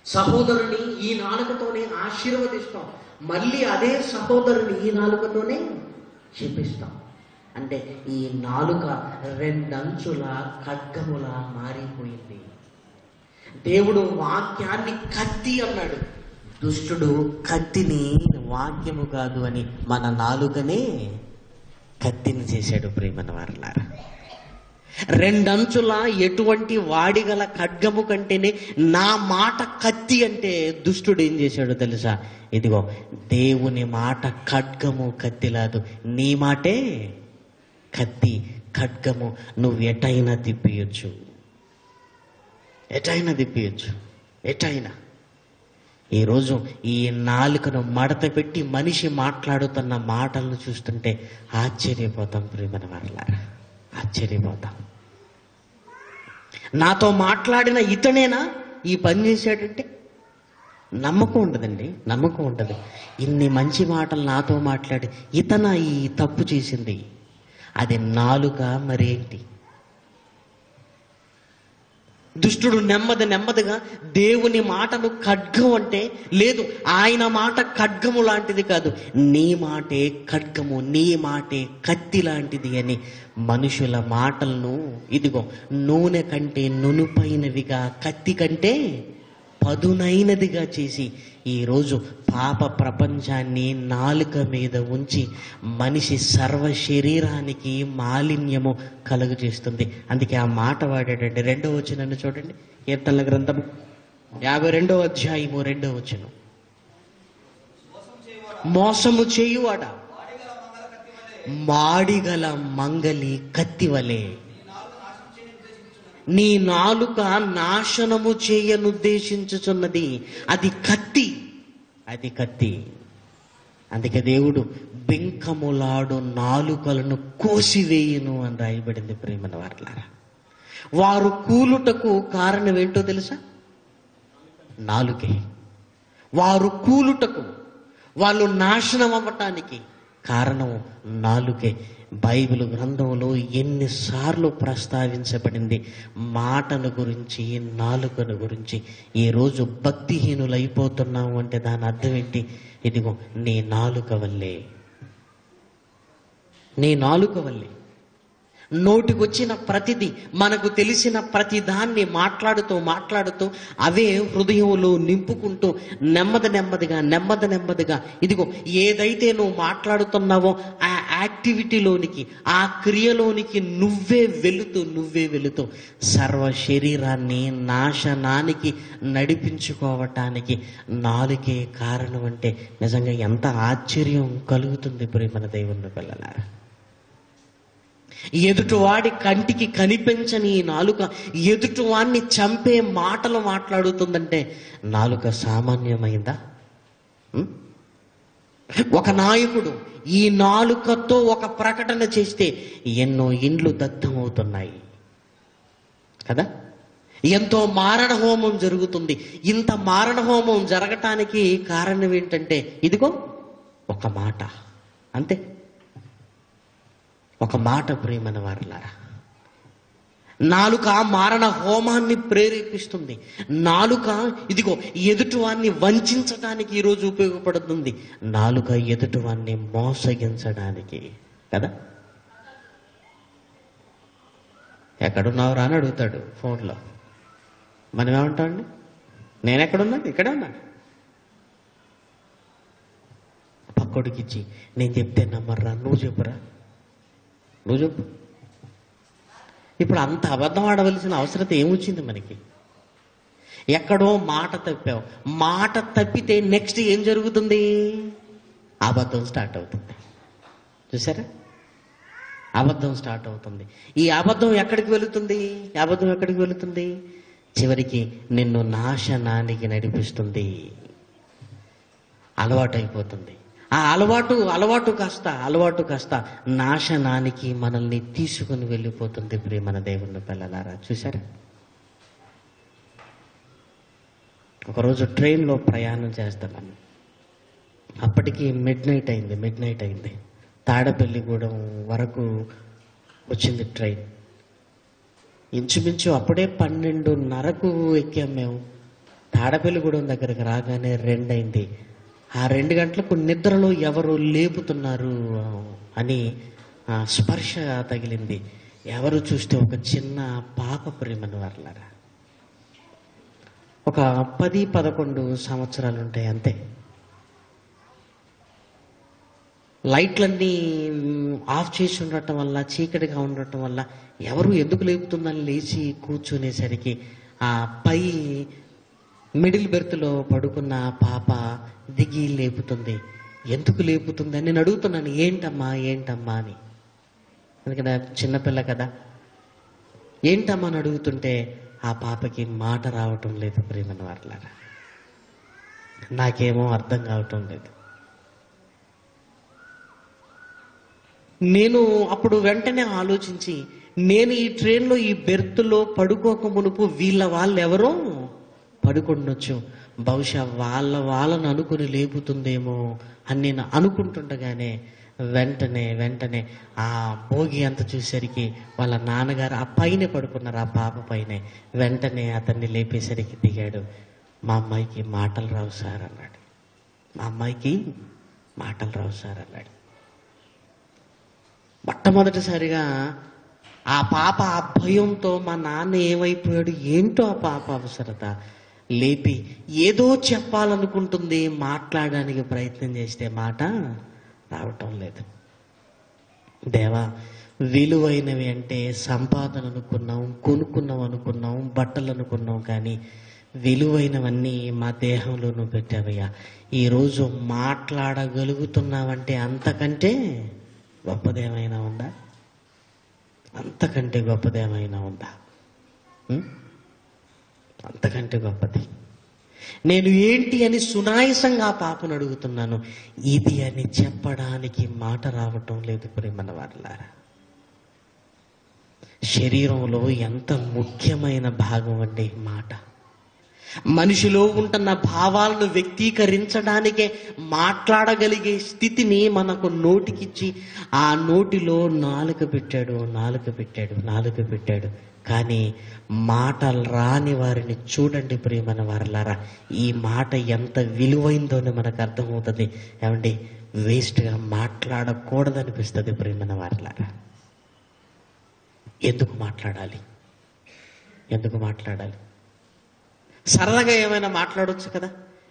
సహోదరుని ఈ నాలుకతోనే ఆశీర్వదిస్తాం, మళ్ళీ అదే సహోదరుని ఈ నాలుకతోనే శపిస్తాం. అంటే ఈ నాలుక రెండంచుల ఖడ్గములా మారిపోయింది. దేవుడు వాక్యాన్ని కత్తి అన్నాడు. దుష్టుడు కత్తిని వాక్యము కాదు అని మన నాలుకనే కత్తిని చేశాడు ప్రేమన వారలారా. రెండంచుల ఎటువంటి వాడిగల ఖడ్గము కంటేనే నా మాట కత్తి అంటే దుష్టుడు ఏం చేశాడో తెలుసా? ఇదిగో దేవుని మాట ఖడ్గము కత్తిలాదు, నీ మాటే కత్తి ఖడ్గము. నువ్వు ఎటైనా తిప్పియొచ్చు. ఈరోజు ఈ నాలుకను మడత పెట్టి మనిషి మాట్లాడుతున్న మాటలను చూస్తుంటే ఆశ్చర్యపోతాం ప్రేమన వారలారా, ఆశ్చర్యపోతాం. నాతో మాట్లాడిన ఇతనేనా ఈ పని చేశాడంటే నమ్మకం ఉండదు. ఇన్ని మంచి మాటలు నాతో మాట్లాడి ఇతన ఈ తప్పు చేసింది. అది నాలుక మరేంటి? దుష్టుడు నెమ్మదిగా దేవుని మాటను ఖడ్గం అంటే లేదు, ఆయన మాట ఖడ్గము లాంటిది కాదు, నీ మాటే ఖడ్గము, నీ మాటే కత్తి లాంటిది అని మనుషుల మాటలను ఇదిగో నూనె కంటే నునుపైనవిగా, కత్తి కంటే పదునైనదిగా చేసి ఈరోజు పాప ప్రపంచాన్ని నాలుక మీద ఉంచి మనిషి సర్వ శరీరానికి మాలిన్యము కలుగు చేస్తుంది. అందుకే ఆ మాట వాడాడండి. 2వ వచనాన్ని చూడండి, కీర్తనల గ్రంథము 52వ అధ్యాయము 2వ వచనం. మోసము చేయువాడా మాడిగల మంగలి కత్తివలే, నీ నాలుక నాశనము చేయనుద్దేశించుచున్నది. అది కత్తి. అందుకే దేవుడు బింకములాడు నాలుకలను కోసివేయును అని రాయబడింది ప్రేమన వారలారా. వారు కూలుటకు కారణం ఏంటో తెలుసా? నాలుకే. వారు కూలుటకు, వాళ్ళు నాశనం అవ్వటానికి కారణం నాలుకే. బైబిల్ గ్రంథంలో ఎన్నిసార్లు ప్రస్తావించబడింది మాటను గురించి, నాలుకను గురించి. ఈరోజు భక్తిహీనులు అయిపోతున్నాము అంటే దాని అర్థం ఏంటి? ఇదిగో నీ నాలుక వల్లే. నోటికొచ్చిన ప్రతిదీ, మనకు తెలిసిన ప్రతి దాన్ని మాట్లాడుతూ అవే హృదయంలో నింపుకుంటూ నెమ్మదిగా ఇదిగో ఏదైతే నువ్వు మాట్లాడుతున్నావో ఆ యాక్టివిటీలోనికి, ఆ క్రియలోనికి నువ్వే వెళుతూ సర్వ శరీరాన్ని నాశనానికి నడిపించుకోవటానికి నాలుకే కారణం అంటే నిజంగా ఎంత ఆశ్చర్యం కలుగుతుంది ప్రేమన దేవుని పిల్లలారా. ఎదుటివాడి కంటికి కనిపించని ఈ నాలుక ఎదుటివాడిని చంపే మాటలు మాట్లాడుతుందంటే నాలుక సామాన్యమైందా? ఒక నాయకుడు ఈ నాలుకతో ఒక ప్రకటన చేస్తే ఎన్నో ఇండ్లు దగ్ధమవుతున్నాయి కదా. ఎంతో మారణ హోమం జరుగుతుంది. ఇంత మారణ హోమం జరగటానికి కారణం ఏంటంటే ఇదిగో ఒక మాట, అంతే. ఒక మాట ప్రియమైన వారలారా. నాలుక మారణ హోమాన్ని ప్రేరేపిస్తుంది. నాలుక ఇదిగో ఎదుటివాన్ని వంచడానికి ఈరోజు ఉపయోగపడుతుంది. నాలుక ఎదుటివాన్ని మోసగించడానికి కదా. ఎక్కడున్నావు రా అని అడుగుతాడు ఫోన్లో. మనం ఏమంటామండి? నేను ఎక్కడున్నాను? ఇక్కడే ఉన్నాను. పక్కోడికిచ్చి నేను చెప్తే నమ్మర్రా, నువ్వు చెప్పురా, నువ్వు చెప్పు. ఇప్పుడు అంత అబద్ధం ఆడవలసిన అవసరం ఏమొచ్చింది మనకి? ఎక్కడో మాట తప్పావు. మాట తప్పితే నెక్స్ట్ ఏం జరుగుతుంది? అబద్ధం స్టార్ట్ అవుతుంది. చూసారా? అబద్ధం స్టార్ట్ అవుతుంది. ఈ అబద్ధం ఎక్కడికి వెళుతుంది? అబద్ధం ఎక్కడికి వెళుతుంది? చివరికి నిన్ను నాశనానికి నడిపిస్తుంది. అలవాటు అయిపోతుంది. ఆ అలవాటు కాస్త నాశనానికి మనల్ని తీసుకుని వెళ్ళిపోతుంది. ప్రియమైన దేవుని పిల్లలారా, చూసారా? ఒకరోజు ట్రైన్లో ప్రయాణం చేస్తున్నాను. అప్పటికి మిడ్ నైట్ అయింది. తాడపల్లిగూడెం వరకు వచ్చింది ట్రైన్. ఇంచుమించు అప్పుడే 12:30కు ఎక్కాం మేము. తాడపల్లిగూడెం దగ్గరకు రాగానే 2 అయింది. ఆ 2 గంటలకు నిద్రలో ఎవరు లేపుతున్నారు అని స్పర్శ తగిలింది. ఎవరు చూస్తే ఒక చిన్న పాప. ప్రియమైన వారలారా, ఒక 10-11 సంవత్సరాలు ఉంటాయి అంతే. లైట్లన్నీ ఆఫ్ చేసి ఉండటం వల్ల, చీకటిగా ఉండటం వల్ల ఎవరు ఎందుకు లేపుతుందని లేచి కూర్చునేసరికి ఆ పై మిడిల్ బెర్త్లో పడుకున్న పాప దిగి లేపుతుంది. ఎందుకు లేపుతుంది అని నేను అడుగుతున్నాను, ఏంటమ్మా అని. ఎందుకంటే చిన్నపిల్ల కదా. ఏంటమ్మా అని అడుగుతుంటే ఆ పాపకి మాట రావటం లేదు. ప్రియమైన వారలారా, నాకేమో అర్థం కావటం లేదు. నేను అప్పుడు వెంటనే ఆలోచించి, నేను ఈ ట్రైన్లో ఈ బెర్త్లో పడుకోక మునుపు వాళ్ళు ఎవరో పడుకుండొచ్చు, బహుశా వాళ్ళని అనుకుని లేపుతుందేమో అని నేను అనుకుంటుండగానే వెంటనే ఆ భోగి అంత చూసేసరికి వాళ్ళ నాన్నగారు ఆ పైన పడుకున్నారు, ఆ పాప పైనే. వెంటనే అతన్ని లేపేసరికి దిగాడు. మా అమ్మాయికి మాటలు రావు సార్ అన్నాడు. మొట్టమొదటిసారిగా ఆ పాప ఆ భయంతో మా నాన్న ఏమైపోయాడు ఏంటో ఆ పాప అవసరత లేపి ఏదో చెప్పాలనుకుంటుంది. మాట్లాడడానికి ప్రయత్నం చేస్తే మాట రావటం లేదు. దేవా, విలువైనవి అంటే సంపాదన అనుకున్నాం, కొనుక్కున్నాం అనుకున్నాం, బట్టలు అనుకున్నాం, కానీ విలువైనవన్నీ మా దేహంలో నువ్వు పెట్టావయ్యా. ఈరోజు మాట్లాడగలుగుతున్నావంటే అంతకంటే గొప్పదేమైనా ఉందా? అంతకంటే గొప్పది. నేను ఏంటి అని సునాయసంగా ఆ పాపను అడుగుతున్నాను. ఇది అని చెప్పడానికి మాట రావటం లేదు. ప్రియమైన వారలారా, శరీరంలో ఎంత ముఖ్యమైన భాగం అండి మాట. మనిషిలో ఉంటున్న భావాలను వ్యక్తీకరించడానికే మాట్లాడగలిగే స్థితిని మనకు నోటికిచ్చి ఆ నోటిలో నాలుక పెట్టాడు. కానీ మాటలు రాని వారిని చూడండి ప్రియమైన వారలారా, ఈ మాట ఎంత విలువైందోనే మనకు అర్థమవుతుంది. ఏమండి, వేస్ట్గా మాట్లాడకూడదనిపిస్తుంది ప్రియమైన వారలారా. ఎందుకు మాట్లాడాలి? సరదాగా ఏమైనా మాట్లాడవచ్చు కదా.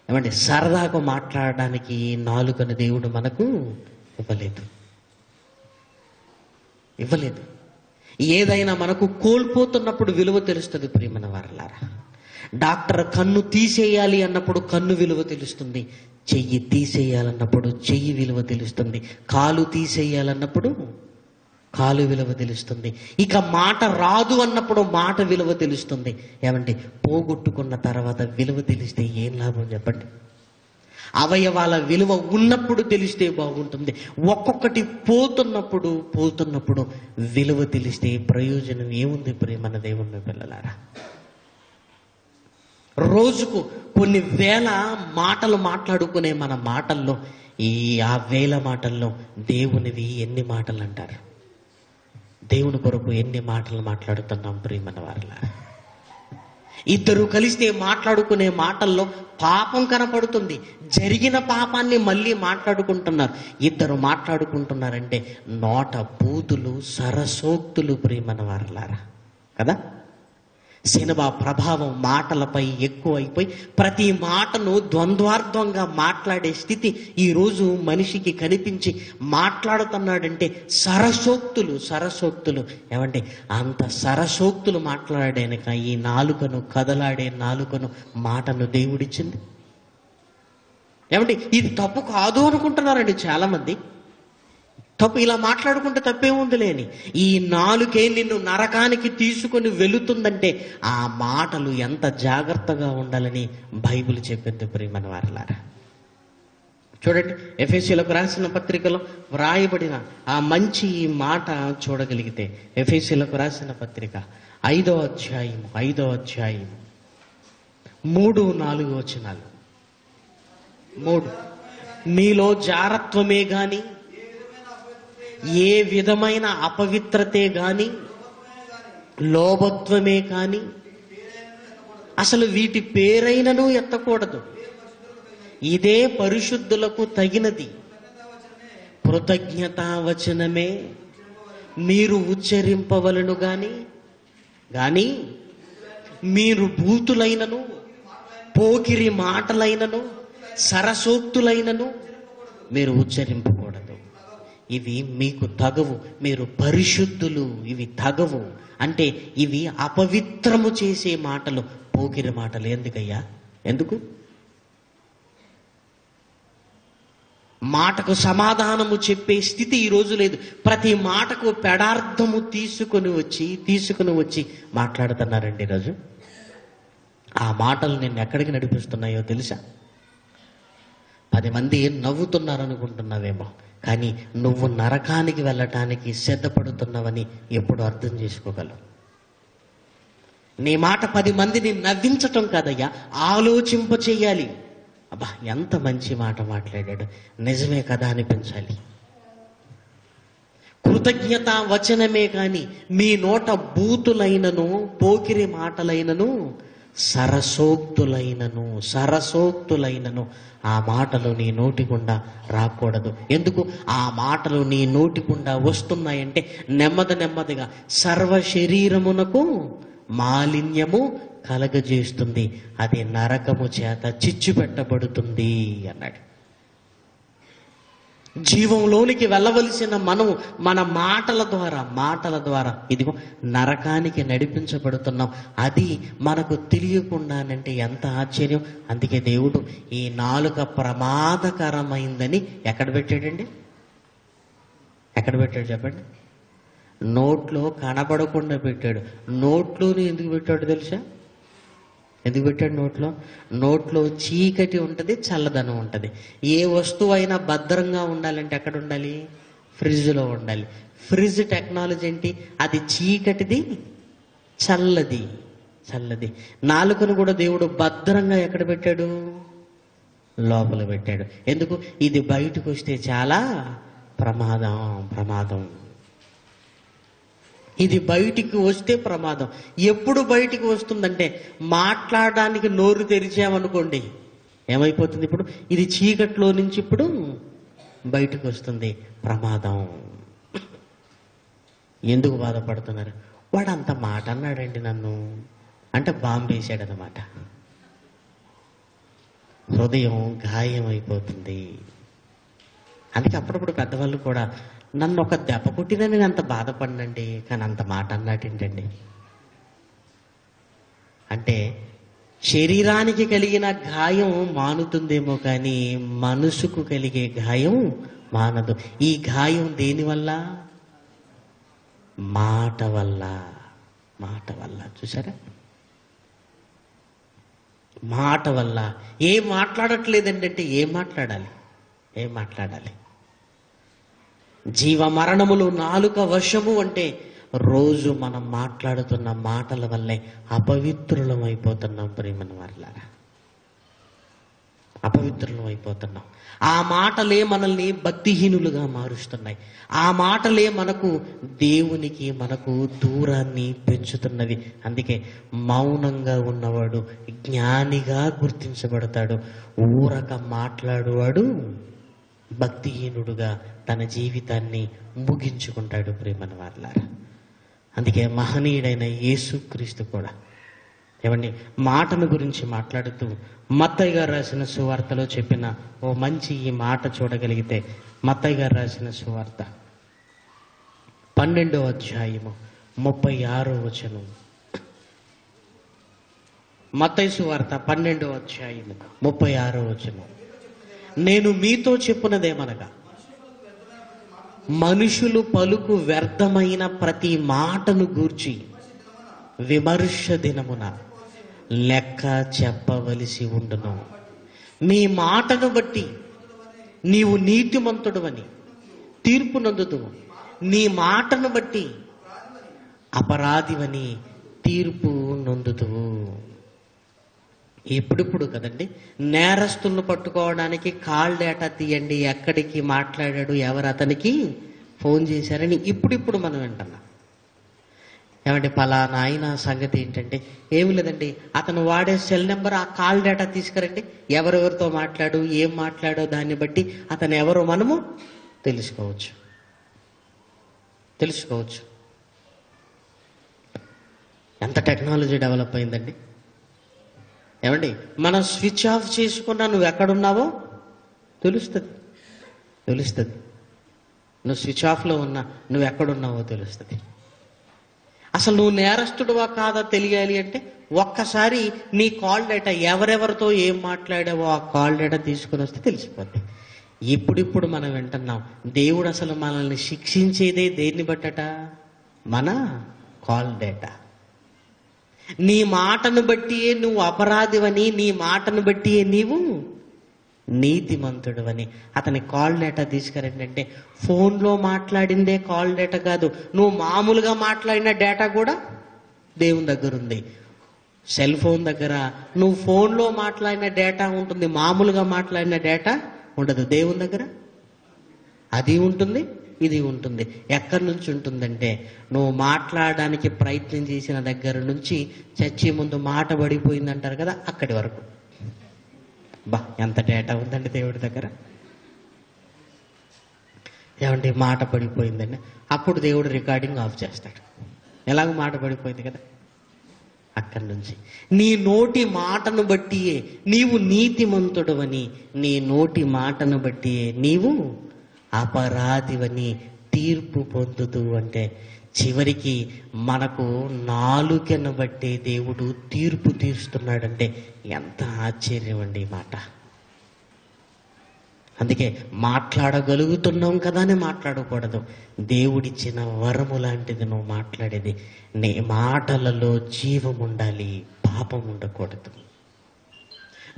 ఏమండి, సరదాగా మాట్లాడడానికి నాలుకను దేవుడు మనకు ఇవ్వలేదు. ఏదైనా మనకు కోల్పోతున్నప్పుడు విలువ తెలుస్తుంది ప్రియమైన వారలారా. డాక్టర్ కన్ను తీసేయాలి అన్నప్పుడు కన్ను విలువ తెలుస్తుంది. చెయ్యి తీసేయాలన్నప్పుడు చెయ్యి విలువ తెలుస్తుంది. కాలు తీసేయాలన్నప్పుడు కాలు విలువ తెలుస్తుంది. ఇక మాట రాదు అన్నప్పుడు మాట విలువ తెలుస్తుంది. ఏమండి, పోగొట్టుకున్న తర్వాత విలువ తెలిస్తే ఏం లాభం చెప్పండి? అవయవాల విలువ ఉన్నప్పుడు తెలిస్తే బాగుంటుంది. ఒక్కొక్కటి పోతున్నప్పుడు విలువ తెలిస్తే ప్రయోజనం ఏముంది ప్రియమైన దేవుని పిల్లలారా? రోజుకు కొన్ని వేల మాటలు మాట్లాడుకునే మన మాటల్లో ఆ వేల మాటల్లో దేవునివి ఎన్ని మాటలు అంటారు? దేవుని కొరకు ఎన్ని మాటలు మాట్లాడుతున్నాం ప్రియమైన వారలారా? ఇద్దరు కలిస్తే మాట్లాడుకునే మాటల్లో పాపం కనపడుతుంది. జరిగిన పాపాన్ని మళ్ళీ మాట్లాడుకుంటున్నారు. ఇద్దరు మాట్లాడుకుంటున్నారంటే నోట బూతులు, సరసోక్తులు ప్రియమైన వారలారా కదా. సినిమా ప్రభావం మాటలపై ఎక్కువ అయిపోయి ప్రతి మాటను ద్వంద్వార్థంగా మాట్లాడే స్థితి ఈరోజు మనిషికి కనిపించి మాట్లాడుతున్నాడంటే సరసోక్తులు. ఏమంటే అంత సరసోక్తులు మాట్లాడేనక ఈ నాలుకను, కదలాడే నాలుకను, మాటను దేవుడిచ్చింది. ఏమంటే ఇది తప్పు కాదు అనుకుంటున్నారండి చాలామంది. తప్పు, ఇలా మాట్లాడుకుంటే తప్పేముంది లేని. ఈ నాలుకే నిన్ను నరకానికి తీసుకొని వెళుతుందంటే ఆ మాటలు ఎంత జాగ్రత్తగా ఉండాలని బైబిల్ చెప్పింది ప్రియమైన వారలారా. చూడండి, ఎఫెసీయులకు రాసిన పత్రికలో వ్రాయబడిన ఆ మంచి మాట చూడగలిగితే, ఎఫెసీయులకు రాసిన పత్రిక 5వ అధ్యాయం 3-4 వచనాలు. 3, మీలో జారత్వమే గాని, ఏ విధమైన అపవిత్రతే గాని, లోభత్వమే కాని అసలు వీటి పేరైనను ఎత్తకూడదు. ఇదే పరిశుద్ధులకు తగినది. కృతజ్ఞతావచనమే మీరు ఉచ్చరింపవలను గాని మీరు బూతులైనను, పోకిరి మాటలైనను, సరసోక్తులైనను మీరు ఉచ్చరింపకూడదు. ఇవి మీకు తగవు, మీరు పరిశుద్ధులు, ఇవి తగవు. అంటే ఇవి అపవిత్రము చేసే మాటలు, పోకిరి మాటలు. ఎందుకయ్యా? ఎందుకు? మాటకు సమాధానము చెప్పే స్థితి ఈరోజు లేదు. ప్రతి మాటకు పెడార్థము తీసుకుని వచ్చి మాట్లాడుతున్నారండి ఈరోజు. ఆ మాటలు నిన్ను ఎక్కడికి నడిపిస్తున్నాయో తెలుసా? 10 మంది నవ్వుతున్నారనుకుంటున్నావేమో, కానీ నువ్వు నరకానికి వెళ్ళటానికి సిద్ధపడుతున్నావని ఎప్పుడు అర్థం చేసుకోగలవు. నీ మాట 10 మందిని నవ్వించటం కాదయ్యా, ఆలోచింప చెయ్యాలి. అబ్బా, ఎంత మంచి మాట మాట్లాడాడు, నిజమే కదా అనిపించాలి. కృతజ్ఞత వచనమే కానీ మీ నోట బూతులైనను, పోకిరి మాటలైనను, సరసోక్తులైనను ఆ మాటలు నీ నోటి గుండా రాకూడదు. ఎందుకు? ఆ మాటలు నీ నోటి గుండా వస్తున్నాయంటే నెమ్మదిగా సర్వ శరీరమునకు మాలిన్యము కలగజేస్తుంది. అది నరకము చేత చిచ్చు పెట్టబడుతుంది అన్నాడు. జీవంలోనికి వెళ్ళవలసిన మనం మన మాటల ద్వారా ఇదిగో నరకానికి నడిపించబడుతున్నాం. అది మనకు తెలియకుండానంటే ఎంత ఆశ్చర్యం. అందుకే దేవుడు ఈ నాలుక ప్రమాదకరమైందని ఎక్కడ పెట్టాడండి? ఎక్కడ పెట్టాడు చెప్పండి? నోట్లో కనబడకుండా పెట్టాడు. నోట్లోని ఎందుకు పెట్టాడు తెలుసా? ఎందుకు పెట్టాడు నోట్లో చీకటి ఉంటుంది, చల్లదనం ఉంటుంది. ఏ వస్తువు అయినా భద్రంగా ఉండాలంటే ఎక్కడ ఉండాలి? ఫ్రిడ్జ్లో ఉండాలి. ఫ్రిడ్జ్ టెక్నాలజీ ఏంటి? అది చీకటిది, చల్లది. నాలుకను కూడా దేవుడు భద్రంగా ఎక్కడ పెట్టాడు? లోపల పెట్టాడు. ఎందుకు? ఇది బయటకు వస్తే చాలా ప్రమాదం. ఇది బయటికి వస్తే ప్రమాదం. ఎప్పుడు బయటికి వస్తుందంటే మాట్లాడడానికి నోరు తెరిచామనుకోండి, ఏమైపోతుంది? ఇప్పుడు ఇది చీకట్లో నుంచి ఇప్పుడు బయటకు వస్తుంది, ప్రమాదం. ఎందుకు బాధపడుతున్నారు? వాడు అంత మాట అన్నాడండి నన్ను అంటే బాంబేశాడు అన్నమాట. హృదయం గాయం అయిపోతుంది. అందుకే అప్పుడప్పుడు పెద్దవాళ్ళు కూడా, నన్ను ఒక దెబ్బ కొట్టినా నేను అంత బాధపడినండి, కానీ అంత మాట అన్నాటేంటండి అంటే శరీరానికి కలిగిన గాయం మానుతుందేమో కానీ మనసుకు కలిగే గాయం మానదు. ఈ గాయం దేనివల్ల? మాట వల్ల. చూసారా? మాట వల్ల. ఏం మాట్లాడట్లేదండి అంటే ఏం మాట్లాడాలి? జీవ మరణములు నాలుక వశము అంటే రోజు మనం మాట్లాడుతున్న మాటల వల్లే అపవిత్రులం అయిపోతున్నాం ప్రియమైన వారలారా. అపవిత్రులం అయిపోతున్నాం. ఆ మాటలే మనల్ని భక్తిహీనులుగా మారుస్తున్నాయి. ఆ మాటలే మనకు దేవునికి మనకు దూరాన్ని పెంచుతున్నవి. అందుకే మౌనంగా ఉన్నవాడు జ్ఞానిగా గుర్తించబడతాడు. ఊరక మాట్లాడువాడు భక్తిహీనుడుగా తన జీవితాన్ని ముగించుకుంటాడు ప్రియమైన వారలారా. అందుకే మహనీయుడైన యేసుక్రీస్తు కూడా ఏమండి మాటను గురించి మాట్లాడుతూ మత్తయి గారు రాసిన సువార్తలో చెప్పిన ఓ మంచి ఈ మాట చూడగలిగితే, మత్తయి గారు రాసిన సువార్త 12వ అధ్యాయము 36వ వచనం. మత్తయి సువార్త 12వ అధ్యాయము 36వ వచనం. నేను మీతో చెప్పున్నదేమనగా, మనుషులు పలుకు వ్యర్థమైన ప్రతి మాటను గూర్చి విమర్శ దినమున లెక్క చెప్పవలసి ఉండును. నీ మాటను బట్టి నీవు నీతిమంతుడవని తీర్పు నందుదువు, నీ మాటను బట్టి అపరాధివని తీర్పు నొందుదువు. ఇప్పుడిప్పుడు కదండి నేరస్తులను పట్టుకోవడానికి కాల్ డేటా తీయండి, ఎక్కడికి మాట్లాడాడు, ఎవరు అతనికి ఫోన్ చేశారని ఇప్పుడిప్పుడు మనం వింటున్నాం. ఏమంటే పలానా ఆయన సంగతి ఏంటంటే, ఏమి లేదండి, అతను వాడే సెల్ నెంబర్, ఆ కాల్ డేటా తీసుకురండి, ఎవరెవరితో మాట్లాడు, ఏం మాట్లాడో దాన్ని బట్టి అతను ఎవరో మనము తెలుసుకోవచ్చు. ఎంత టెక్నాలజీ డెవలప్ అయిందండి. ఏమండి మనం స్విచ్ ఆఫ్ చేసుకున్నా నువ్వు ఎక్కడున్నావో తెలుస్తుంది. నువ్వు స్విచ్ ఆఫ్లో ఉన్నా నువ్వు ఎక్కడున్నావో తెలుస్తుంది. అసలు నువ్వు నేరస్తుడువా కాదా తెలియాలి అంటే ఒక్కసారి నీ కాల్ డేటా, ఎవరెవరితో ఏం మాట్లాడావో ఆ కాల్ డేటా తీసుకుని వస్తే తెలిసిపోద్ది. ఇప్పుడిప్పుడు మనం వింటున్నాం, దేవుడు అసలు మనల్ని శిక్షించేదే దేన్ని బట్టట? మన కాల్ డేటా. నీ మాటను బట్టియే నువ్వు అపరాధివని, నీ మాటను బట్టియే నీవు నీతిమంతుడు అని అతని కాల్ డేటా తీసుకురండి అంటే, ఫోన్లో మాట్లాడిందే కాల్ డేటా కాదు, నువ్వు మామూలుగా మాట్లాడిన డేటా కూడా దేవుని దగ్గర ఉంది. సెల్ ఫోన్ దగ్గర నువ్వు ఫోన్లో మాట్లాడిన డేటా ఉంటుంది, మామూలుగా మాట్లాడిన డేటా ఉండదు. దేవుని దగ్గర అది ఉంటుంది, ఇది ఉంటుంది. ఎక్కడి నుంచి ఉంటుందంటే, నువ్వు మాట్లాడడానికి ప్రయత్నం చేసిన దగ్గర నుంచి చచ్చే ముందు మాట పడిపోయిందంటారు కదా, అక్కడి వరకు. ఎంత డేటా ఉందండి దేవుడి దగ్గర. ఏమంటే మాట పడిపోయిందండి, అప్పుడు దేవుడు రికార్డింగ్ ఆఫ్ చేస్తాడు. ఎలాగ మాట పడిపోయింది కదా, అక్కడి నుంచి. నీ నోటి మాటను బట్టియే నీవు నీతిమంతుడవని, నీ నోటి మాటను బట్టియే నీవు అపరాధివని తీర్పు పొందుతూ అంటే, చివరికి మనకు నాలుకను బట్టే దేవుడు తీర్పు తీరుస్తున్నాడంటే ఎంత ఆశ్చర్యం అండి ఈ మాట. అందుకే మాట్లాడగలుగుతున్నాం కదా అని మాట్లాడకూడదు. దేవుడిచ్చిన వరము లాంటిది నువ్వు మాట్లాడేది. నీ మాటలలో జీవం ఉండాలి, పాపం ఉండకూడదు.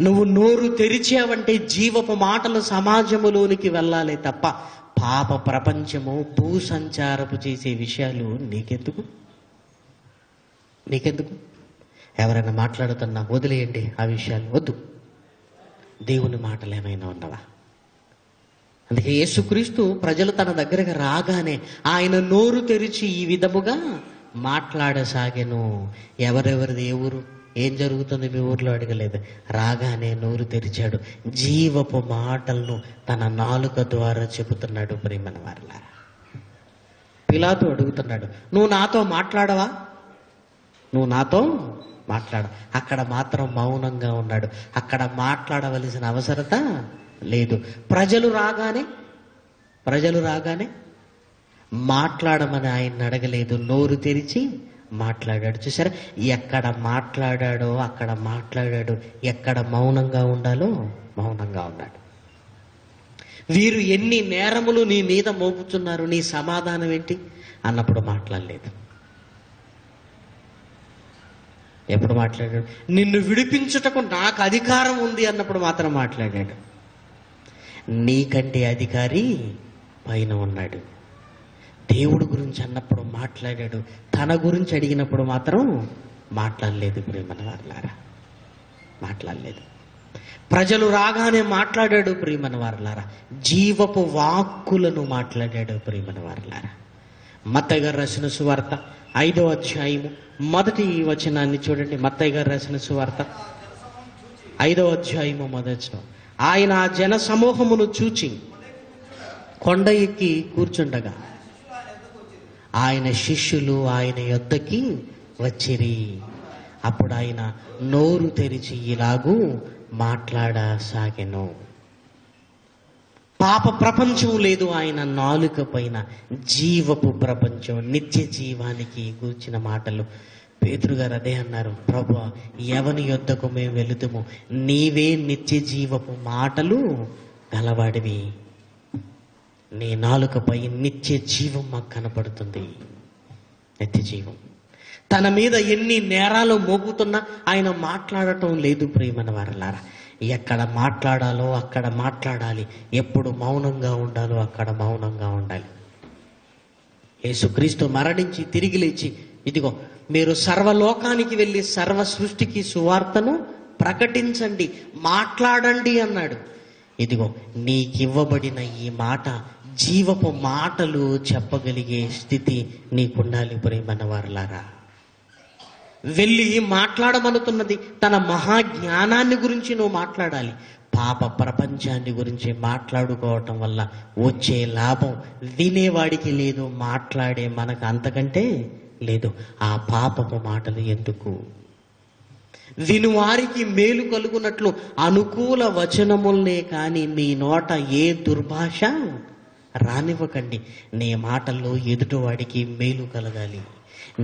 నువ్వు నోరు తెరిచావంటే జీవపు మాటలు సమాజములోనికి వెళ్ళాలి తప్ప పాప ప్రపంచము భూ సంచారపు చేసే విషయాలు నీకెందుకు? ఎవరైనా మాట్లాడుతున్నా వదిలేయండి, ఆ విషయాలు వద్దు. దేవుని మాటలు ఏమైనా ఉన్నవా? అందుకే యేసుక్రీస్తు ప్రజలు తన దగ్గరకు రాగానే ఆయన నోరు తెరిచి ఈ విధముగా మాట్లాడసాగెను. ఎవరెవరిది ఏ ఊరు, ఏం జరుగుతుంది మీ ఊర్లో అడగలేదు. రాగానే నోరు తెరిచాడు, జీవపు మాటలను తన నాలుక ద్వారా చెబుతున్నాడు. ప్రియమైన వారలారా, పిలాతు అడుగుతున్నాడు, నువ్వు నాతో మాట్లాడవా? నువ్వు నాతో మాట్లాడ. అక్కడ మాత్రం మౌనంగా ఉన్నాడు. అక్కడ మాట్లాడవలసిన అవసరత లేదు. ప్రజలు రాగానే మాట్లాడమని ఆయన అడగలేదు, నోరు తెరిచి మాట్లాడాడు. చూసారా, ఎక్కడ మాట్లాడాడో అక్కడ మాట్లాడాడు, ఎక్కడ మౌనంగా ఉండాలో మౌనంగా ఉన్నాడు. వీరు ఎన్ని నేరములు నీ మీద మోపుతున్నారు, నీ సమాధానం ఏంటి అన్నప్పుడు మాట్లాడలేదు. ఎప్పుడు మాట్లాడాడు? నిన్ను విడిపించుటకు నాకు అధికారం ఉంది అన్నప్పుడు మాత్రం మాట్లాడాడు. నీకంటే అధికారి పైన ఉన్నాడు. దేవుడు గురించి అన్నప్పుడు మాట్లాడాడు, తన గురించి అడిగినప్పుడు మాత్రం మాట్లాడలేదు. ప్రియమైన వారలారా, మాట్లాడలేదు. ప్రజలు రాగానే మాట్లాడాడు. ప్రియమైన వారలారా, జీవపు వాక్కులను మాట్లాడాడు. ప్రియమైన వారలారా, మత్తయి గారు రాసిన సువార్త 5వ అధ్యాయము 1వ వచనాన్ని చూడండి. మత్తయి గారు రాసిన సువార్త 5వ అధ్యాయము 1వ వచనం. ఆయన ఆ జన సమూహమును చూచి కొండ ఎక్కి కూర్చుండగా ఆయన శిష్యులు ఆయన యొద్దకి వచ్చిరి. అప్పుడు ఆయన నోరు తెరిచి ఇలాగూ మాట్లాడసాగెను. పాప ప్రపంచం లేదు ఆయన నాలుక పైన, జీవపు ప్రపంచం, నిత్య జీవానికి గూర్చిన మాటలు. పేతురు గారు అదే అన్నారు, ప్రభువా, ఎవని యొద్దకు మేము వెళుతుము, నీవే నిత్య జీవపు మాటలు గలవాడివి. నీ నాలుకపై నిత్య జీవం మాకు కనపడుతుంది. నిత్య జీవం. తన మీద ఎన్ని నేరాలు మోపుతున్నా ఆయన మాట్లాడటం లేదు. ప్రియమైన వారలారా, ఎక్కడ మాట్లాడాలో అక్కడ మాట్లాడాలి, ఎప్పుడు మౌనంగా ఉండాలో అక్కడ మౌనంగా ఉండాలి. యేసుక్రీస్తు మరణించి తిరిగి లేచి, ఇదిగో మీరు సర్వలోకానికి వెళ్ళి సర్వ సృష్టికి సువార్తను ప్రకటించండి, మాట్లాడండి అన్నాడు. ఇదిగో నీకివ్వబడిన ఈ మాట జీవపు మాటలు చెప్పగలిగే స్థితి నీకుండాలి. ప్రియమైన వారలారా, వెళ్ళి మాట్లాడమనుతున్నది తన మహాజ్ఞానాన్ని గురించి నువ్వు మాట్లాడాలి. పాప ప్రపంచాన్ని గురించి మాట్లాడుకోవటం వల్ల వచ్చే లాభం వినేవాడికి లేదు, మాట్లాడే మనకు అంతకంటే లేదు. ఆ పాపపు మాటలు ఎందుకు? వినువారికి మేలు కలుగునట్లు అనుకూల వచనములనే కానీ నీ నోట ఏ దుర్భాష రానివ్వకండి. నీ మాటల్లో ఎదుటివాడికి మేలు కలగాలి.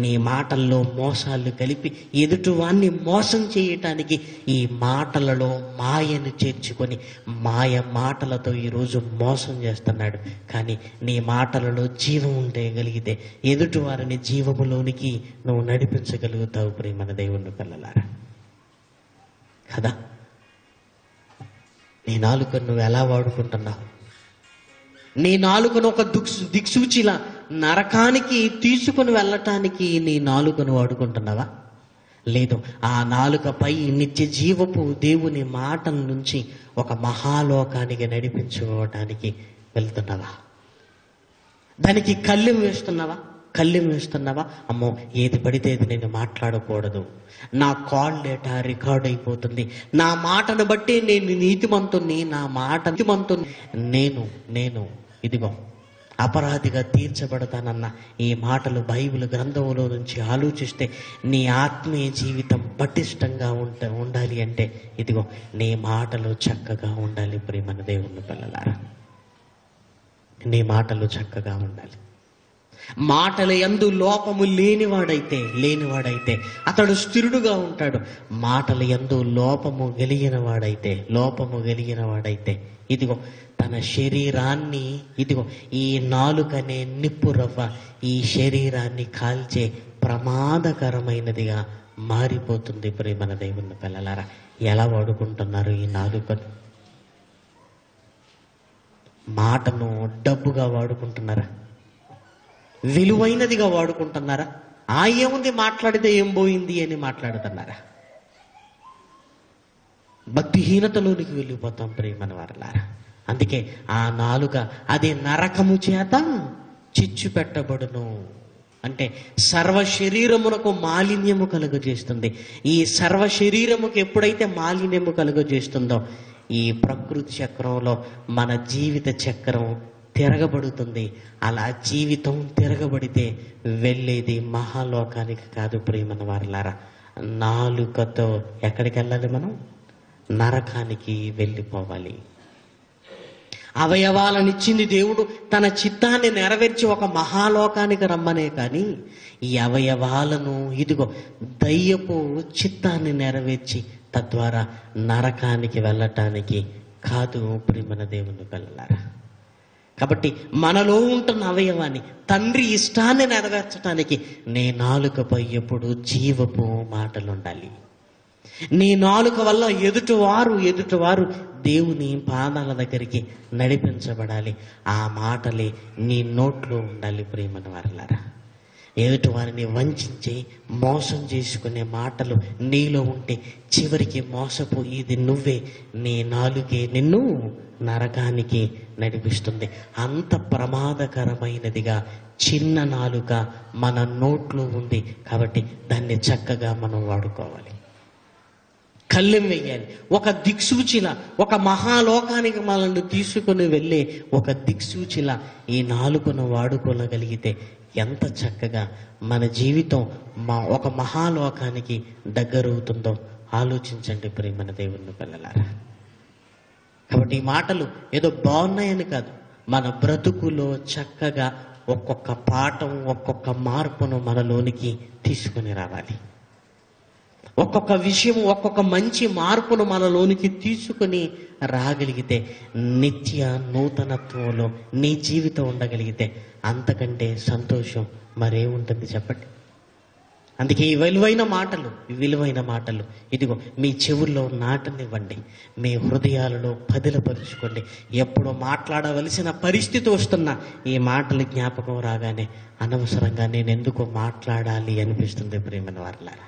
నీ మాటల్లో మోసాలు కలిపి ఎదుటివాన్ని మోసం చేయటానికి ఈ మాటలలో మాయను చేర్చుకొని మాయ మాటలతో ఈరోజు మోసం చేస్తున్నాడు. కానీ నీ మాటలలో జీవం ఉండగలిగితే ఎదుటివారిని జీవములోనికి నువ్వు నడిపించగలుగుతావు. ప్రియమైన దేవుని పిల్లలారా, కదా? నీ నాలుకను నువ్వు ఎలా వాడుకుంటున్నావు? నీ నాలుకను ఒక దిక్సూచిలా నరకానికి తీసుకుని వెళ్ళటానికి నీ నాలుకను వాడుకుంటున్నావా? లేదు, ఆ నాలుకపై నిత్య జీవపు దేవుని మాటల నుంచి ఒక మహాలోకానికి నడిపించుకోవటానికి వెళ్తున్నావా? దానికి కళ్ళెం వేస్తున్నావా? అమ్మో, ఏది పడితే అది నేను మాట్లాడకూడదు, నా కాల్ డేటా రికార్డ్ అయిపోతుంది, నా మాటను బట్టి నేను నీతిమంతుణ్ణి, నా మాట నీతిమంతుణ్ణి, నేను ఇదిగో అపరాధిగా తీర్చబడతానన్న ఈ మాటలు బైబిల్ గ్రంథంలో నుంచి ఆలోచిస్తే నీ ఆత్మీయ జీవితం పటిష్టంగా ఉండాలి అంటే ఇదిగో నీ మాటలు చక్కగా ఉండాలి. ప్రియమైన దేవుని పిల్లలారా, నీ మాటలు చక్కగా ఉండాలి. మాటల యందు లోపము లేనివాడైతే అతడు స్థిరుడుగా ఉంటాడు. మాటల యందు లోపము కలిగిన వాడైతే ఇదిగో తన శరీరాన్ని, ఇదిగో ఈ నాలుకనే నిప్పు రవ్వ ఈ శరీరాన్ని కాల్చే ప్రమాదకరమైనదిగా మారిపోతుంది. ప్రియమైన దేవుని పిల్లలారా, ఎలా వాడుకుంటున్నారు ఈ నాలుకను? మాటను డబ్బుగా వాడుకుంటున్నారా? విలువైనదిగా వాడుకుంటున్నారా? ఏముంది మాట్లాడితే ఏం పోయింది అని మాట్లాడుతున్నారా? భక్తిహీనతలోనికి వెళ్ళిపోతాం ప్రియమైన వారలారా. అందుకే ఆ నాలుక అది నరకము చేత చిచ్చు పెట్టబడును అంటే సర్వ శరీరమునకు మాలిన్యము కలుగజేస్తుంది. ఈ సర్వ శరీరముకు ఎప్పుడైతే మాలిన్యము కలుగజేస్తుందో ఈ ప్రకృతి చక్రంలో మన జీవిత చక్రం తిరగబడుతుంది. అలా జీవితం తిరగబడితే వెళ్ళేది మహాలోకానికి కాదు ప్రియమైన వారలారా. నాలుకతో ఎక్కడికి వెళ్ళాలి? మనం నరకానికి వెళ్ళిపోవాలి. అవయవాలనిచ్చింది దేవుడు తన చిత్తాన్ని నెరవేర్చి ఒక మహాలోకానికి రమ్మనే కానీ ఈ అవయవాలను ఇదిగో దయ్యపు చిత్తాన్ని నెరవేర్చి తద్వారా నరకానికి వెళ్ళటానికి కాదు ప్రియమైన దేవుని పిల్లలారా. కాబట్టి మనలో ఉంటున్న అవయవాన్ని తండ్రి ఇష్టాన్ని నెరవేర్చడానికి నీ నాలుకపై ఎప్పుడు జీవపు మాటలు ఉండాలి. నీ నాలుక వల్ల ఎదుటివారు దేవుని పాదాల దగ్గరికి నడిపించబడాలి. ఆ మాటలే నీ నోట్లో ఉండాలి. ప్రియమైన వారలారా, ఎదుటి వారిని వంచి మోసం చేసుకునే మాటలు నీలో ఉంటే చివరికి మోసపోయేది నువ్వే. నీ నాలుకే నిన్ను నరకానికి నడిపిస్తుంది. అంత ప్రమాదకరమైనదిగా చిన్న నాలుక మన నోట్లో ఉంది. కాబట్టి దాన్ని చక్కగా మనం వాడుకోవాలి. కళ్ళెం వెయ్యాలి. ఒక దిక్సూచిలా, ఒక మహాలోకానికి మనల్ని తీసుకుని వెళ్ళే ఒక దిక్సూచిలా ఈ నాలుకను వాడుకోగలిగితే ఎంత చక్కగా మన జీవితం ఒక మహాలోకానికి దగ్గరవుతుందో ఆలోచించండి ప్రియమైన దేవుని పిల్లలారా. కాబట్టి ఈ మాటలు ఏదో బాగున్నాయని కాదు, మన బ్రతుకులో చక్కగా ఒక్కొక్క పాఠం, ఒక్కొక్క మార్పును మనలోనికి తీసుకుని రావాలి. ఒక్కొక్క విషయం, ఒక్కొక్క మంచి మార్పును మనలోనికి తీసుకుని రాగలిగితే, నిత్య నూతనత్వంలో నీ జీవితం ఉండగలిగితే అంతకంటే సంతోషం మరేముంటుంది చెప్పండి. అందుకే ఈ విలువైన మాటలు ఇదిగో మీ చెవుల్లో నాటనివ్వండి, మీ హృదయాలలో పదిలపరుచుకోండి. ఎప్పుడు మాట్లాడవలసిన పరిస్థితి వస్తున్నా ఈ మాటలు జ్ఞాపకం రాగానే అనవసరంగా నేను ఎందుకు మాట్లాడాలి అనిపిస్తుంది ప్రియమైన వారలారా.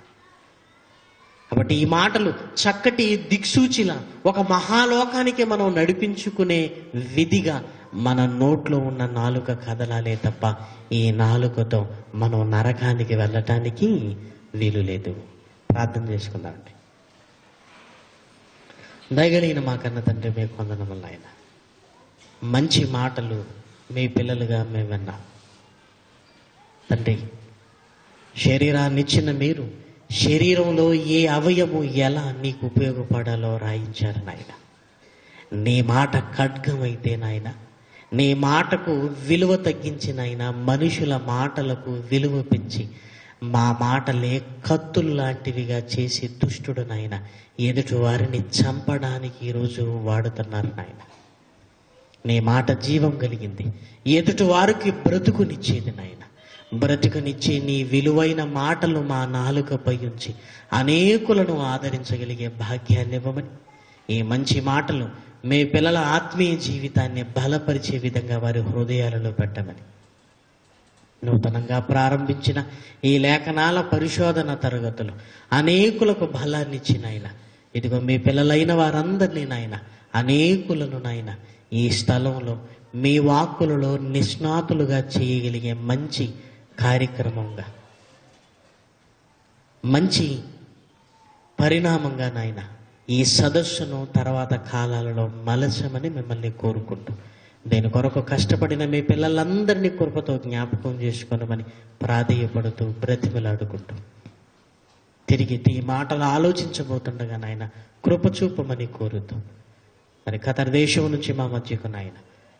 కాబట్టి ఈ మాటలు చక్కటి దిక్సూచిలా ఒక మహాలోకానికి మనం నడిపించుకునే విధిగా మన నోట్లో ఉన్న నాలుక కదలాలే తప్ప ఈ నాలుకతో మనం నరకానికి వెళ్ళటానికి వీలు లేదు. ప్రార్థన చేసుకుందామండి. దయగలిగిన మా కన్న తండ్రి, మీకు వందనములు నాయన. మంచి మాటలు మీ పిల్లలుగా మేము విన్నాం తండ్రి. శరీరాన్ని ఇచ్చిన మీరు శరీరంలో ఏ అవయము ఎలా నీకు ఉపయోగపడాలో రాయించారు నాయన. నీ మాట ఖడ్గమైతే నాయన, నీ మాటకు విలువ తగ్గించిన ఆయన మనుషుల మాటలకు విలువ పెంచి మా మాటలే కత్తులు లాంటివిగా చేసి దుష్టుడు నాయన ఎదుటి వారిని చంపడానికి ఈరోజు వాడుతున్నారు నాయన. నీ మాట జీవం కలిగింది, ఎదుటి వారికి బ్రతుకునిచ్చేది నాయన. బ్రతుకునిచ్చే నీ విలువైన మాటలు మా నాలుకపై ఉంచి అనేకులను ఆదరించగలిగే భాగ్యాన్ని ఇవ్వమని, ఈ మంచి మాటలు మీ పిల్లల ఆత్మీయ జీవితాన్ని బలపరిచే విధంగా వారి హృదయాలలో పెట్టమని, నూతనంగా ప్రారంభించిన ఈ లేఖనాల పరిశోధన తరగతులు అనేకులకు బలాన్ని ఇచ్చిన ఆయన, ఇదిగో మీ పిల్లలైన వారందరినీ నాయన, అనేకులను నాయన ఈ స్థలంలో మీ వాక్కులలో నిష్ణాతులుగా చేయగలిగే మంచి కార్యక్రమంగా, మంచి పరిణామంగా నాయన ఈ సదస్సును తర్వాత కాలాలలో మలచమని మిమ్మల్ని కోరుకుంటూ, దీని కొరకు కష్టపడిన మీ పిల్లలందరినీ కృపతో జ్ఞాపకం చేసుకోనమని ప్రాధేయపడుతూ బ్రతిమలాడుకుంటూ, తిరిగి ఈ మాటలు ఆలోచించబోతుండగా నాయన కృప చూపమని కోరుతూ, మరి ఖతర్ దేశం నుంచి మా మధ్యకు నాయన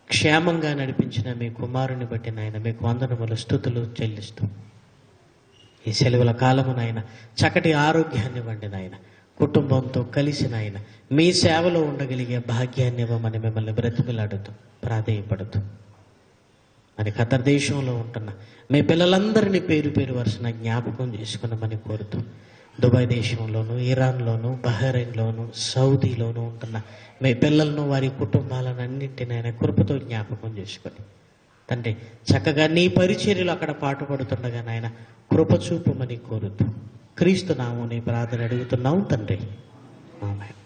క్షేమంగా నడిపించిన మీ కుమారుని బట్టి నాయన మీకు వందనములు, స్తుతులు చెల్లిస్తూ, ఈ సెలవుల కాలము నాయన చక్కటి ఆరోగ్యాన్ని ఇవ్వండి నాయన. కుటుంబంతో కలిసి నాయన మీ సేవలో ఉండగలిగే భాగ్యాన్ని ఇవ్వమని మిమ్మల్ని బ్రతిమలాడుతూ ప్రాధేయపడుతూ, మరి ఖతర్ దేశంలో ఉంటున్న మీ పిల్లలందరినీ పేరు పేరు వరుసన జ్ఞాపకం చేసుకున్నామని కోరుతూ, దుబాయ్ దేశంలోను, ఇరాన్లోను, బహ్రెయిన్లోను, సౌదీలోను ఉంటున్న మీ పిల్లలను, వారి కుటుంబాలను అన్నింటినైనా కృపతో జ్ఞాపకం చేసుకొని తండ్రి చక్కగా నీ పరిచర్యలు అక్కడ పాటుపడుతుండగా నాయన కృప చూపమని కోరుతూ, క్రీస్తు నామమున ప్రార్థన అడుగుతున్నాం తండ్రి, ఆమేన్.